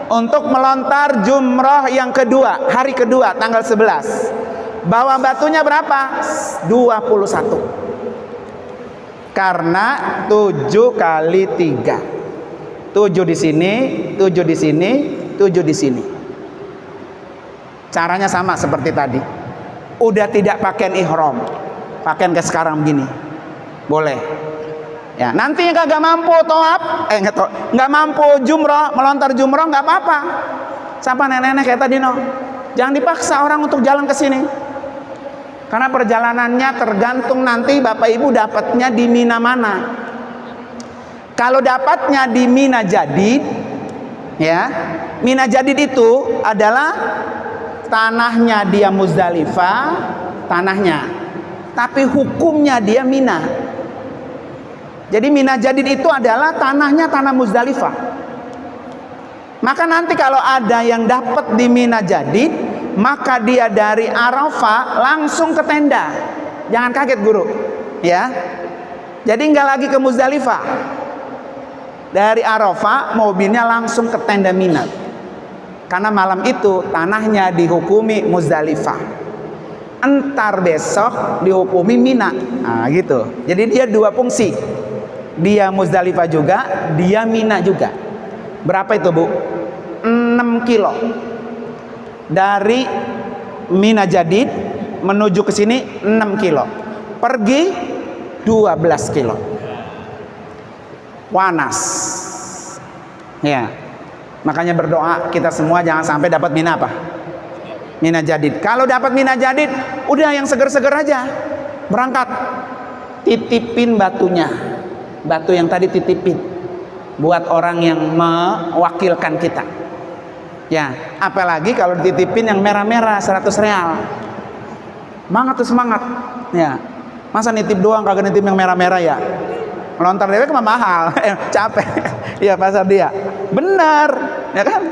untuk melontar jumroh yang kedua, hari kedua tanggal 11. Bawa batunya berapa? 21. Karena 7 kali 3. 7 di sini, 7 di sini, 7 di sini. Caranya sama seperti tadi. Udah tidak pakaian ihram, pakaian kayak sekarang begini, boleh. Ya, nanti yang kagak mampu toab, nggak mampu jumroh, melontar jumroh nggak apa-apa. Siapa nenek-nenek kayak tadi no, jangan dipaksa orang untuk jalan ke sini. Karena perjalanannya tergantung nanti Bapak Ibu dapatnya di Mina mana. Kalau dapatnya di Mina Jadid, ya, Mina Jadid itu adalah tanahnya dia Muzdalifah, tanahnya, tapi hukumnya dia Mina. Jadi Mina Jadid itu adalah tanahnya tanah Muzdalifah. Maka nanti kalau ada yang dapat di Mina Jadid, maka dia dari Arafah langsung ke tenda. Jangan kaget guru, ya. Jadi nggak lagi ke Muzdalifah. Dari Arafah mobilnya langsung ke tenda Mina. Karena malam itu tanahnya dihukumi Muzdalifah. Entar besok dihukumi Mina. Nah, gitu. Jadi dia dua fungsi. Dia Muzdalifah juga, dia Mina juga. Berapa itu, Bu? 6 kilo. Dari Mina Jadid menuju ke sini 6 kilo. Pergi 12 kilo. Panas. Ya. Makanya berdoa kita semua jangan sampai dapat Mina apa? Mina Jadid. Kalau dapat Mina Jadid, udah yang seger-seger aja. Berangkat. Titipin batunya. Batu yang tadi titipin buat orang yang mewakilkan kita. Ya, apalagi kalau dititipin yang merah-merah 100 real. Semangat tuh semangat. Ya. Masa nitip doang kagak nitip yang merah-merah ya? Melontar dewek mah mahal. Capek. Iya pasar dia. Benar, ya kan?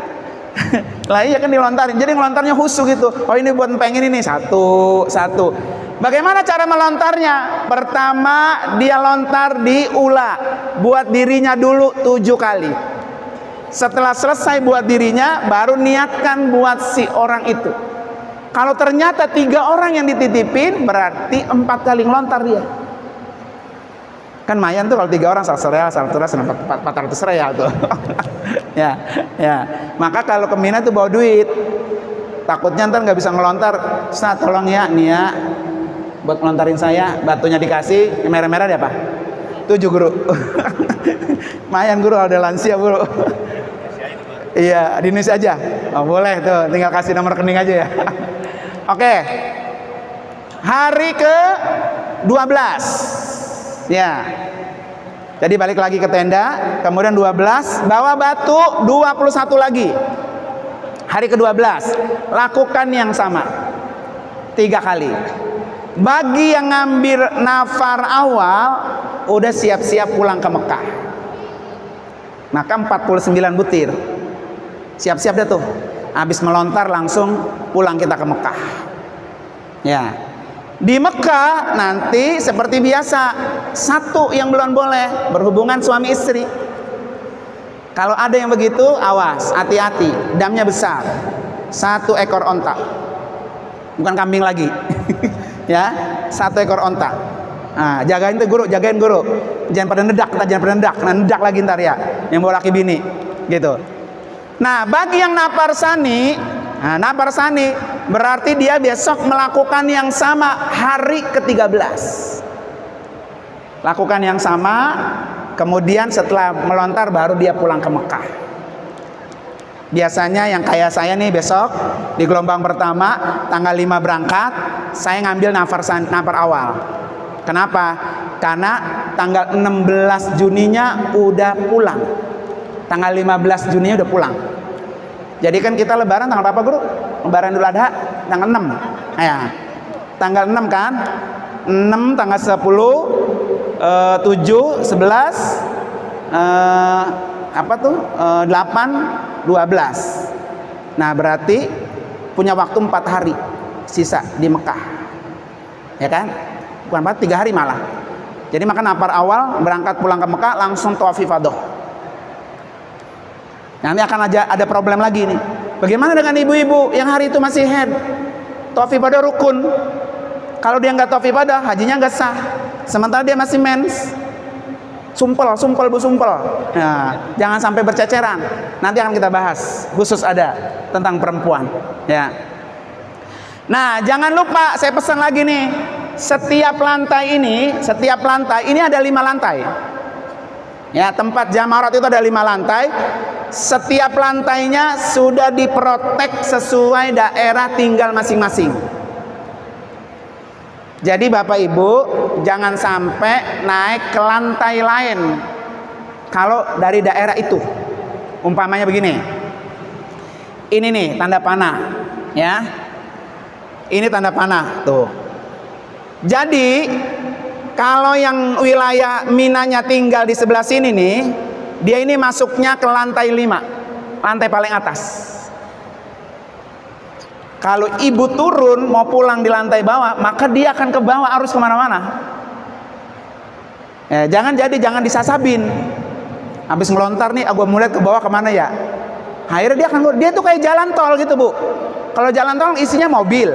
Lah iya kan dilontarin. Jadi ngelontarnya khusus gitu. Oh ini buat pengen ini satu. Bagaimana cara melontarnya? Pertama dia lontar di ula. Buat dirinya dulu 7 kali. Setelah selesai buat dirinya, baru niatkan buat si orang itu. Kalau ternyata 3 orang yang dititipin, berarti 4 kali ngelontar dia. Kan mayan tuh kalau 3 orang 100 real, 400 real tuh. ya. Maka kalau ke Mina tuh bawa duit. Takutnya ntar nggak bisa ngelontar. Ustaz tolong ya, nih ya, buat ngelontarin saya, batunya dikasih, yang merah-merah dia apa? 7 guru. Mayan guru, ada lansia guru. Iya, di Indonesia aja. Oh, boleh tuh, tinggal kasih nomor rekening aja ya. Oke. Hari ke 12. Ya. Jadi balik lagi ke tenda, kemudian 12, bawa batu 21 lagi. Hari ke-12, lakukan yang sama. 3 kali. Bagi yang ngambil nafar awal, udah siap-siap pulang ke Mekah. Maka 49 butir. Siap-siap dah tuh. Habis melontar langsung pulang kita ke Mekah. Ya. Di Mekah nanti seperti biasa, satu yang belum boleh berhubungan suami istri. Kalau ada yang begitu, awas, hati-hati, damnya besar. 1 ekor onta. Bukan kambing lagi. Ya, 1 ekor onta. Nah, jagain tuh guru, jagain guru. Jangan pada nedak lagi ntar ya. Yang bawa laki bini, gitu. Nah, bagi yang napar sani berarti dia besok melakukan yang sama hari ke-13. Lakukan yang sama, kemudian setelah melontar baru dia pulang ke Mekah. Biasanya yang kayak saya nih besok di gelombang pertama tanggal 5 berangkat, saya ngambil nafar awal. Kenapa? Karena tanggal 16 Juninya udah pulang. Tanggal 15 Juninya udah pulang. Jadi kan kita lebaran tanggal berapa, Guru? Lebaran Idul Adha tanggal 6. Ya. Tanggal 6 kan? 6 tanggal 10 7 11 8 12. Nah, berarti punya waktu 4 hari sisa di Mekah. Ya kan? Bukan 4, 3 hari malah. Jadi maka nafar awal berangkat pulang ke Mekah langsung tawaf ifadah. Nanti akan ada problem lagi nih. Bagaimana dengan ibu-ibu yang hari itu masih haid? Tawaf ifadah rukun. Kalau dia nggak tawaf ifadah, hajinya nggak sah. Sementara dia masih mens. sumpel Bu, sumpel. Nah, jangan sampai berceceran. Nanti akan kita bahas khusus ada tentang perempuan, ya. Nah, jangan lupa saya pesan lagi nih. Setiap lantai ini ada 5 lantai. Ya, tempat jamarat itu ada 5 lantai. Setiap lantainya sudah diprotek sesuai daerah tinggal masing-masing. Jadi Bapak Ibu jangan sampai naik ke lantai lain kalau dari daerah itu. Umpamanya begini. Ini nih tanda panah, ya. Ini tanda panah tuh. Jadi kalau yang wilayah Minanya tinggal di sebelah sini nih, dia ini masuknya ke lantai 5, lantai paling atas. Kalau ibu turun mau pulang di lantai bawah, maka dia akan ke bawah, arus kemana-mana. Jangan disasabin. Habis ngelontar nih, aku mau lihat ke bawah kemana ya. Akhirnya dia tuh kayak jalan tol gitu Bu. Kalau jalan tol isinya mobil,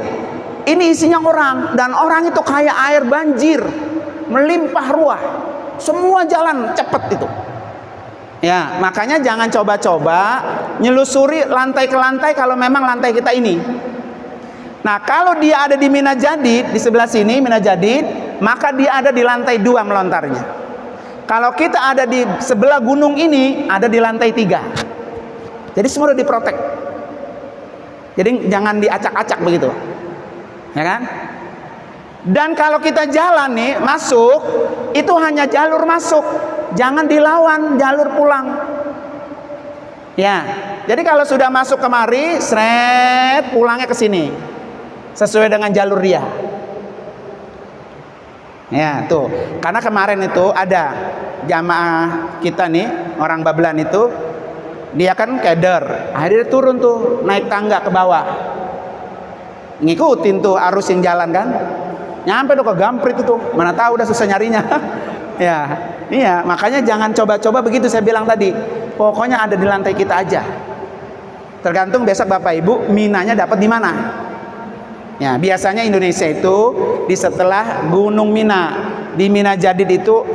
ini isinya orang, dan orang itu kayak air banjir, melimpah ruah. Semua jalan cepet itu. Ya, makanya jangan coba-coba nyelusuri lantai ke lantai kalau memang lantai kita ini. Nah, kalau dia ada di Mina Jadid, di sebelah sini Mina Jadid, maka dia ada di lantai 2 melontarnya. Kalau kita ada di sebelah gunung ini, ada di lantai 3. Jadi semua udah diprotek. Jadi jangan diacak-acak begitu. Ya kan? Dan kalau kita jalan nih, masuk, itu hanya jalur masuk. Jangan dilawan jalur pulang. Ya. Jadi kalau sudah masuk kemari, seret, pulangnya ke sini. Sesuai dengan jalur dia. Ya, tuh. Karena kemarin itu ada jamaah kita nih, orang Bablan itu, dia kan keder. Akhirnya dia turun tuh, naik tangga ke bawah. Ngikutin tuh arus yang jalan kan. Nyampe tuh ke Gamprit itu, mana tahu udah susah nyarinya. Ya, iya, makanya jangan coba-coba begitu saya bilang tadi. Pokoknya ada di lantai kita aja. Tergantung besok Bapak Ibu Minanya dapat di mana. Ya, biasanya Indonesia itu di setelah Gunung Mina, di Mina Jadid itu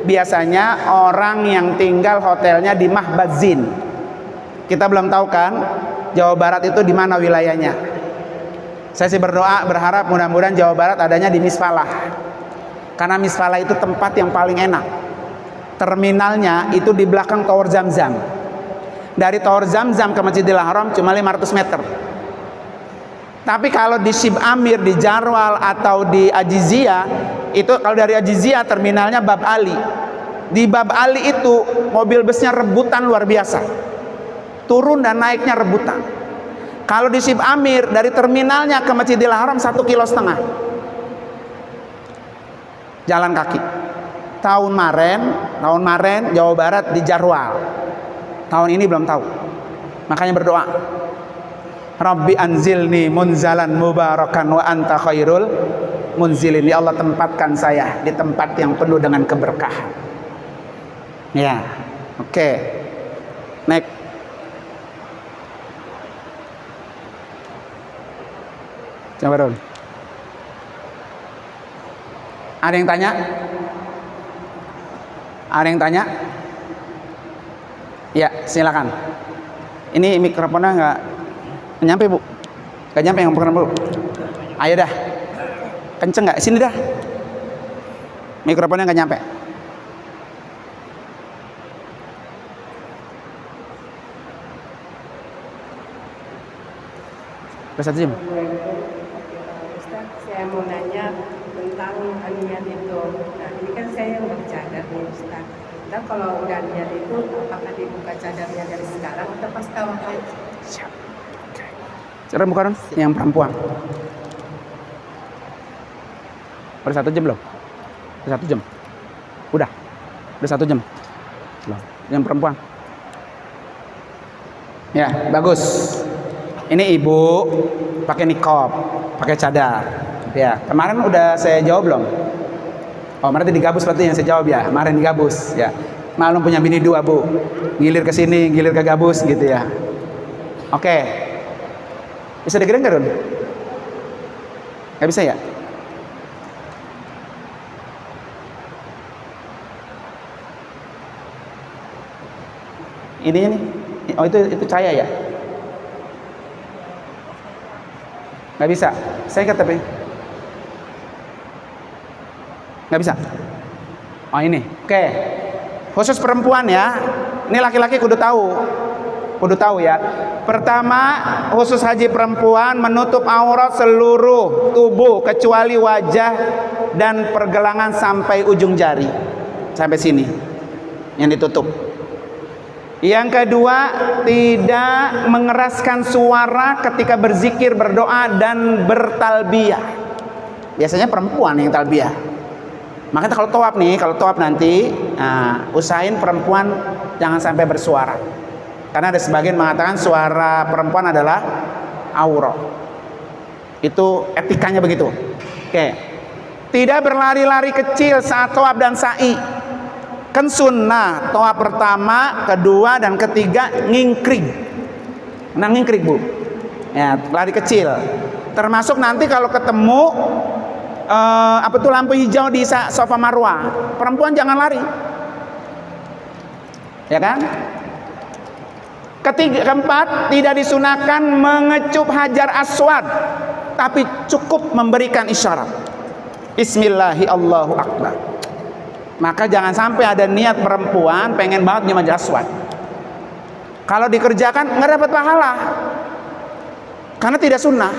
biasanya orang yang tinggal hotelnya di Mahbadzin. Kita belum tahu kan Jawa Barat itu di mana wilayahnya. Saya sih berharap mudah-mudahan Jawa Barat adanya di Misfalah. Karena Misfalah itu tempat yang paling enak. Terminalnya itu di belakang Tower Zamzam. Dari Tower Zamzam ke Masjidil Haram cuma 500 meter. Tapi kalau di Shib Amir, di Jarwal atau di Ajizia, itu kalau dari Ajizia terminalnya Bab Ali. Di Bab Ali itu mobil busnya rebutan luar biasa. Turun dan naiknya rebutan. Kalau di Shib Amir dari terminalnya ke Masjidil Haram 1,5 kilo. Jalan kaki. Tahun Maren Jawa Barat di Jarwal. Tahun ini belum tahu. Makanya berdoa. Rabbi anzilni munzalan mubarakan wa anta khairul munzilin. Ya Allah, tempatkan saya di tempat yang penuh dengan keberkahan. Ya, oke. Next. Coba dulu. Ada yang tanya? Ada yang tanya? Ya, silakan. Ini mikrofonnya nggak nyampe Bu, nggak nyampe yang bukan Bu. Ayo dah, kenceng nggak? Sini dah, mikrofonnya nggak nyampe. Ustaz, saya mau nanya tentang niat itu. Nah, ini kan saya yang bercadar nih Ustaz. Nah, kalau udah niat itu, apakah dibuka cadarnya dari sekarang atau pas tawaf? Siap. Cara bukan yang perempuan. Udah 1 jam belum? Udah 1 jam. Udah 1 jam. Belum. Yang perempuan. Ya, bagus. Ini ibu pakai niqab, pakai cadar. Ya, kemarin udah saya jawab belum? Oh, berarti digabus berarti yang saya jawab ya. Kemarin digabus ya. Malum punya bini 2 Bu. Gilir ke sini, gilir ke gabus gitu ya. Oke. Bisa digerak nggak, Ron? Nggak bisa ya? Ininya nih. Oh itu cahaya ya? Nggak bisa. Saya kata tapi nggak bisa. Oh ini. Oke. Khusus perempuan ya. Ini laki-laki kudu tahu ya. Pertama, khusus haji perempuan menutup aurat seluruh tubuh kecuali wajah dan pergelangan sampai ujung jari. Sampai sini yang ditutup. Yang kedua, tidak mengeraskan suara ketika berzikir, berdoa dan bertalbiyah. Biasanya perempuan yang talbiyah. Makanya kalau tawaf nanti, usahain perempuan jangan sampai bersuara. Karena ada sebagian mengatakan suara perempuan adalah aurat. Itu etikanya begitu. Oke. Tidak berlari-lari kecil saat tawaf dan sa'i. Kan sunnah tawaf pertama, kedua dan ketiga ngingkring. Nah ngingkring bu. Ya lari kecil. Termasuk nanti kalau ketemu lampu hijau di Safa Marwah, perempuan jangan lari. Ya kan? Keempat, tidak disunahkan mengecup hajar aswad, tapi cukup memberikan isyarat. Bismillahi Allahu Akbar. Maka jangan sampai ada niat perempuan pengen banget nyium hajar aswad. Kalau dikerjakan nggak dapat pahala, karena tidak sunnah.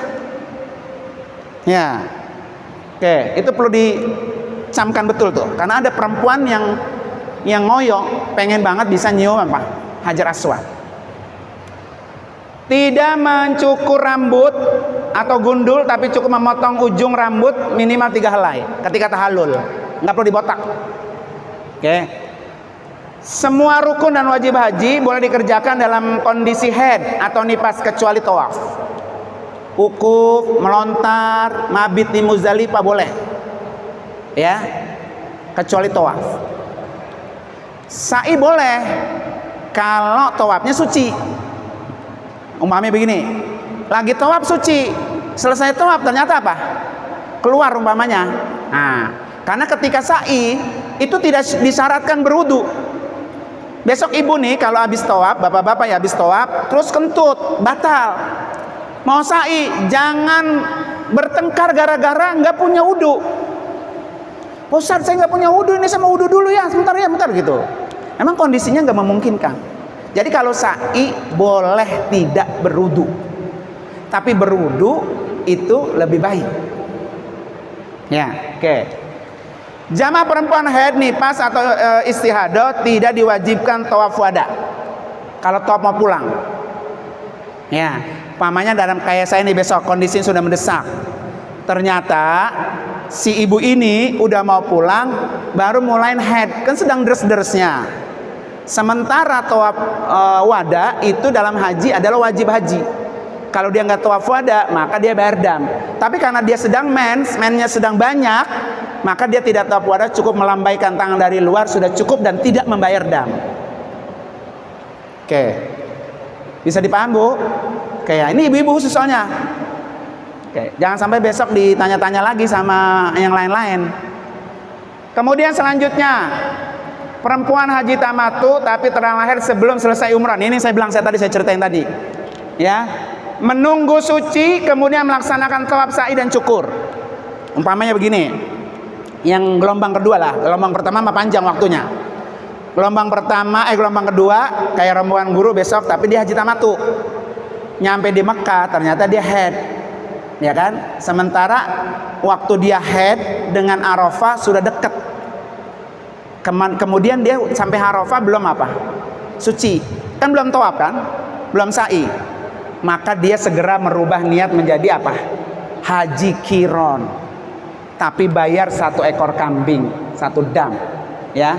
Ya, oke, itu perlu dicamkan betul tuh, karena ada perempuan yang ngoyo pengen banget bisa nyium apa? Hajar aswad. Tidak mencukur rambut atau gundul, tapi cukup memotong ujung rambut minimal 3 helai ketika tahallul, nggak perlu dibotak. Oke. Semua rukun dan wajib haji boleh dikerjakan dalam kondisi haid atau nifas kecuali tawaf. Wukuf, melontar, mabit di Muzdalifah boleh. Ya. Kecuali tawaf. Sa'i boleh kalau tawafnya suci. Umpamanya begini, lagi tawaf suci, selesai tawaf ternyata apa? Keluar umpamanya. Nah, karena ketika sa'i itu tidak disyaratkan berwudu. Besok ibu nih kalau habis tawaf, bapak-bapak ya habis tawaf, terus kentut, batal. Mau sa'i, jangan bertengkar gara-gara nggak punya wudu. Ustaz, saya nggak punya wudu, ini sama wudu dulu ya, sebentar gitu. Emang kondisinya nggak memungkinkan. Jadi kalau sa'i boleh tidak berwudu, tapi berwudu itu lebih baik. Ya, oke. Jamaah perempuan haid, nifas atau istihadah tidak diwajibkan tawaf wada. Kalau tawaf mau pulang, ya, umpamanya dalam kayak saya ini besok kondisi sudah mendesak. Ternyata si ibu ini udah mau pulang, baru mulai haid, kan sedang deres-deresnya. Sementara tawaf wada itu dalam haji adalah wajib haji. Kalau dia nggak tawaf wada, maka dia bayar dam. Tapi karena dia sedang mensnya sedang banyak, maka dia tidak tawaf wada, cukup melambaikan tangan dari luar sudah cukup dan tidak membayar dam. Oke, bisa dipaham bu? Oke, ini ibu-ibu khusus soalnya. Oke, jangan sampai besok ditanya-tanya lagi sama yang lain-lain. Kemudian selanjutnya, perempuan haji tamatu tapi terlahir sebelum selesai umrah. Ini saya bilang, saya ceritain tadi. Ya, menunggu suci kemudian melaksanakan tawaf sa'i dan cukur. Umpamanya begini, yang gelombang kedua lah. Gelombang pertama mah panjang waktunya. Gelombang kedua kayak rombongan guru besok, tapi dia haji tamatu. Nyampe di Mekah ternyata dia haid, ya kan? Sementara waktu dia haid dengan Arafah sudah dekat. Kemudian dia sampai Arafah belum apa? Suci. Kan belum tawaf kan? Belum sa'i. Maka dia segera merubah niat menjadi apa? Haji kiron. Tapi bayar 1 ekor kambing, 1 dam. Ya.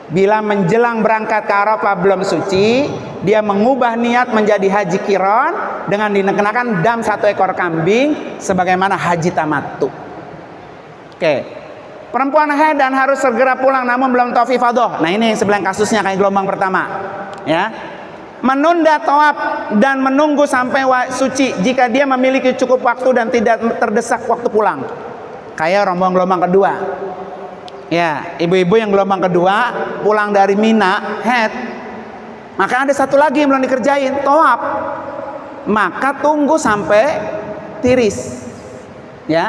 Bila menjelang berangkat ke Arafah belum suci, dia mengubah niat menjadi haji kiron dengan dikenakan dam 1 ekor kambing sebagaimana haji tamattu. Oke. Perempuan haid dan harus segera pulang namun belum tawaf ifadah. Nah ini sebelah kasusnya kayak gelombang pertama. Ya. Menunda tawaf dan menunggu sampai suci jika dia memiliki cukup waktu dan tidak terdesak waktu pulang. Kayak rombongan gelombang kedua. Ya, ibu-ibu yang gelombang kedua pulang dari Mina haid. Maka ada satu lagi yang belum dikerjain, tawaf. Maka tunggu sampai tiris, ya,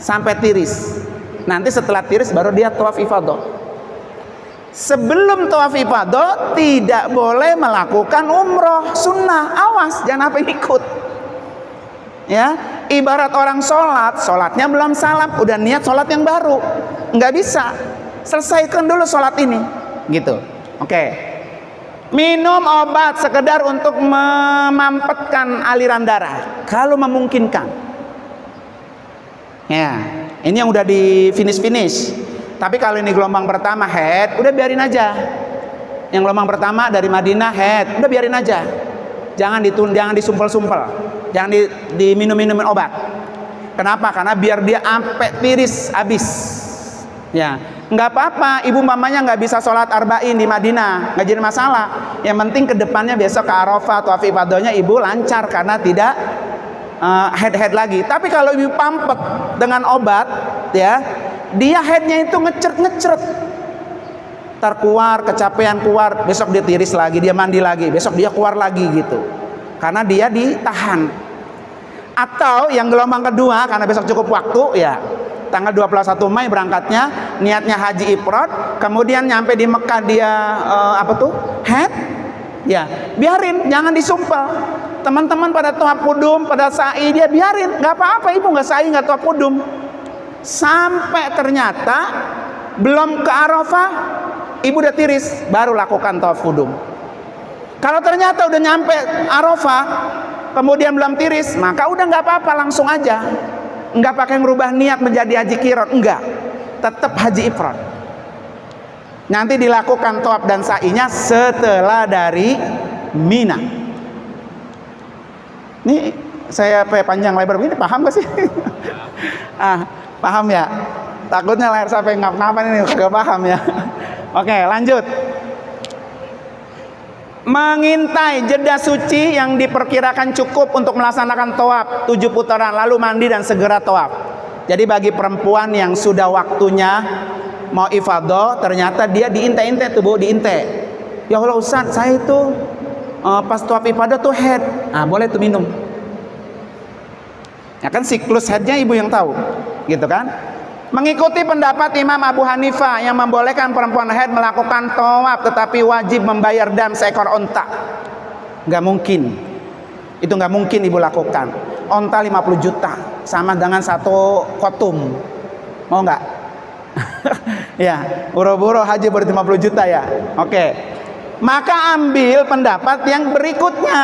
sampai tiris. Nanti setelah tiris baru dia tawaf ifadah. Sebelum tawaf ifadah tidak boleh melakukan umroh sunnah. Awas, jangan apa ikut. Ya, ibarat orang sholat, sholatnya belum salam, udah niat sholat yang baru, nggak bisa. Selesaikan dulu sholat ini, gitu. Oke. Minum obat sekedar untuk memampetkan aliran darah, kalau memungkinkan. Ya, ini yang udah di finish. Tapi kalau ini gelombang pertama head, udah biarin aja. Yang gelombang pertama dari Madinah head, udah biarin aja. Jangan disumpel-sumpel, jangan diminum-minumin obat. Kenapa? Karena biar dia sampai tiris habis. Ya, nggak apa-apa. Ibu mamanya nggak bisa sholat arba'in di Madinah, nggak jadi masalah. Yang penting kedepannya besok ke Arafah, tawaf ifadahnya ibu lancar karena tidak head lagi. Tapi kalau ibu pampet dengan obat, ya, dia headnya itu ngecret. Terkeluar, kecapean keluar, besok dia tiris lagi, dia mandi lagi, besok dia keluar lagi gitu. Karena dia ditahan. Atau yang gelombang kedua, karena besok cukup waktu, ya, tanggal 21 Mei berangkatnya, niatnya haji ifrad, kemudian nyampe di Mekah dia head, ya, biarin, jangan disumpel. Teman-teman pada tawaf kudum, pada sa'i, dia biarin, nggak apa-apa, ibu nggak sa'i, nggak tawaf kudum. Sampai ternyata belum ke Arafah, ibu udah tiris, baru lakukan tawaf kudum. Kalau ternyata udah nyampe Arafah, kemudian belum tiris, maka udah nggak apa-apa, langsung aja. Nggak pakai merubah niat menjadi haji kirot, enggak, tetap haji ifrad. Nanti dilakukan tawaf dan sa'inya setelah dari Mina. Ini saya panjang lebar begini, paham gak sih? Paham ya? Takutnya layar sampai ngap-ngapan ini, gak paham ya. Oke, lanjut. Mengintai jeda suci yang diperkirakan cukup untuk melaksanakan tawaf 7 putaran, lalu mandi dan segera tawaf. Jadi bagi perempuan yang sudah waktunya mau ifadah, ternyata dia diintai-intai tuh, Bu, diintai. Ya Allah Ustaz, saya itu pas tawaf ifadah tuh head. Boleh tuh minum. Ya kan siklus headnya ibu yang tahu, gitu kan? Mengikuti pendapat Imam Abu Hanifah yang membolehkan perempuan haid melakukan tawaf tetapi wajib membayar dam seekor onta. Nggak mungkin. Itu nggak mungkin ibu lakukan. Onta 50 juta sama dengan satu kotum. Mau nggak? Ya, buru-buru haji ber 50 juta ya. Oke. Maka ambil pendapat yang berikutnya.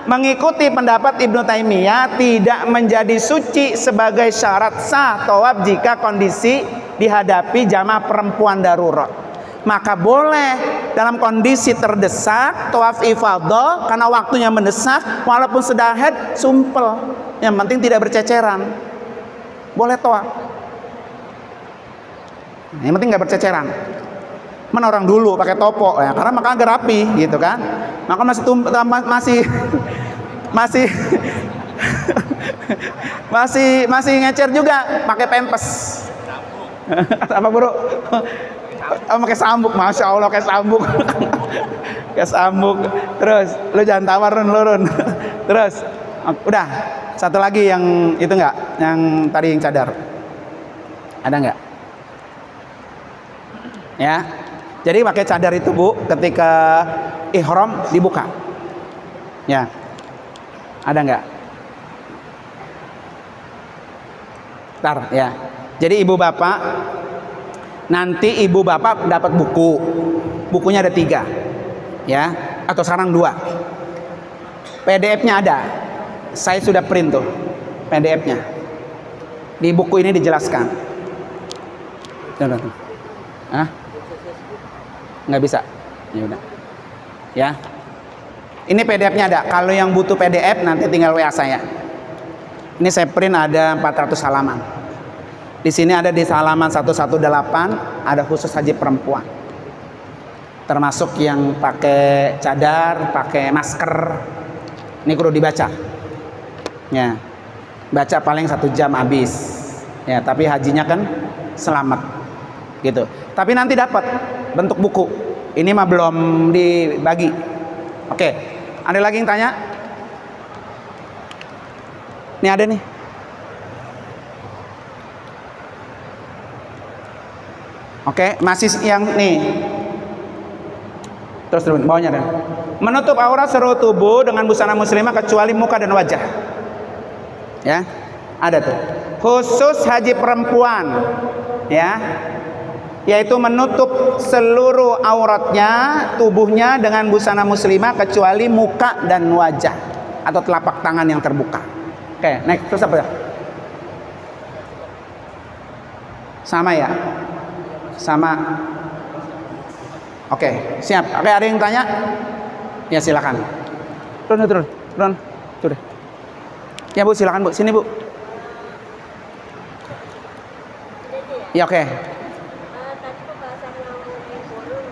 Mengikuti pendapat Ibnu Taimiyah, tidak menjadi suci sebagai syarat sah tawaf jika kondisi dihadapi jamaah perempuan darurat. Maka boleh dalam kondisi terdesak tawaf ifadah karena waktunya mendesak, walaupun sudah haid, sumpel. Yang penting tidak berceceran. Boleh tawaf. Yang penting nggak berceceran. Mana orang dulu pakai topo ya, karena maka agak rapi gitu kan. Maka masih ngecer juga pakai pempes. Apa bro? Pakai sambuk, masya Allah, pakai sambuk. Pakai sambuk. Terus lu jangan tawar Run. Terus udah satu lagi yang itu enggak, yang tadi yang cadar. Ada enggak? Ya. Jadi pakai cadar itu, Bu, ketika ihram dibuka. Ya. Ada enggak? Ntar ya. Jadi ibu bapak, nanti ibu bapak dapat buku. Bukunya ada 3. Ya, atau sekarang 2. PDF-nya ada. Saya sudah print tuh PDF-nya. Di buku ini dijelaskan. Nggak bisa. Ya udah. Ya. Ini PDF-nya ada. Kalau yang butuh PDF nanti tinggal WA saya. Ini saya print ada 400 halaman. Di sini ada di halaman 118 ada khusus haji perempuan. Termasuk yang pakai cadar, pakai masker. Ini kudu dibaca. Ya. Baca paling 1 jam habis. Ya, tapi hajinya kan selamat. Gitu. Tapi nanti dapat bentuk buku. Ini mah belum dibagi. Oke, ada lagi yang tanya? Nih ada nih. Oke, masih yang nih. Terus bawahnya ada. Menutup aurat seluruh tubuh dengan busana muslimah kecuali muka dan wajah. Ya, ada tuh. Khusus haji perempuan, ya, yaitu menutup seluruh auratnya, tubuhnya dengan busana muslimah kecuali muka dan wajah atau telapak tangan yang terbuka. Oke, next, terus apa ya? Sama ya? Sama. Oke, siap. Oke, ada yang tanya? Ya silakan. Turun. Tuh deh. Ya Bu, silakan Bu. Sini Bu. Ya oke.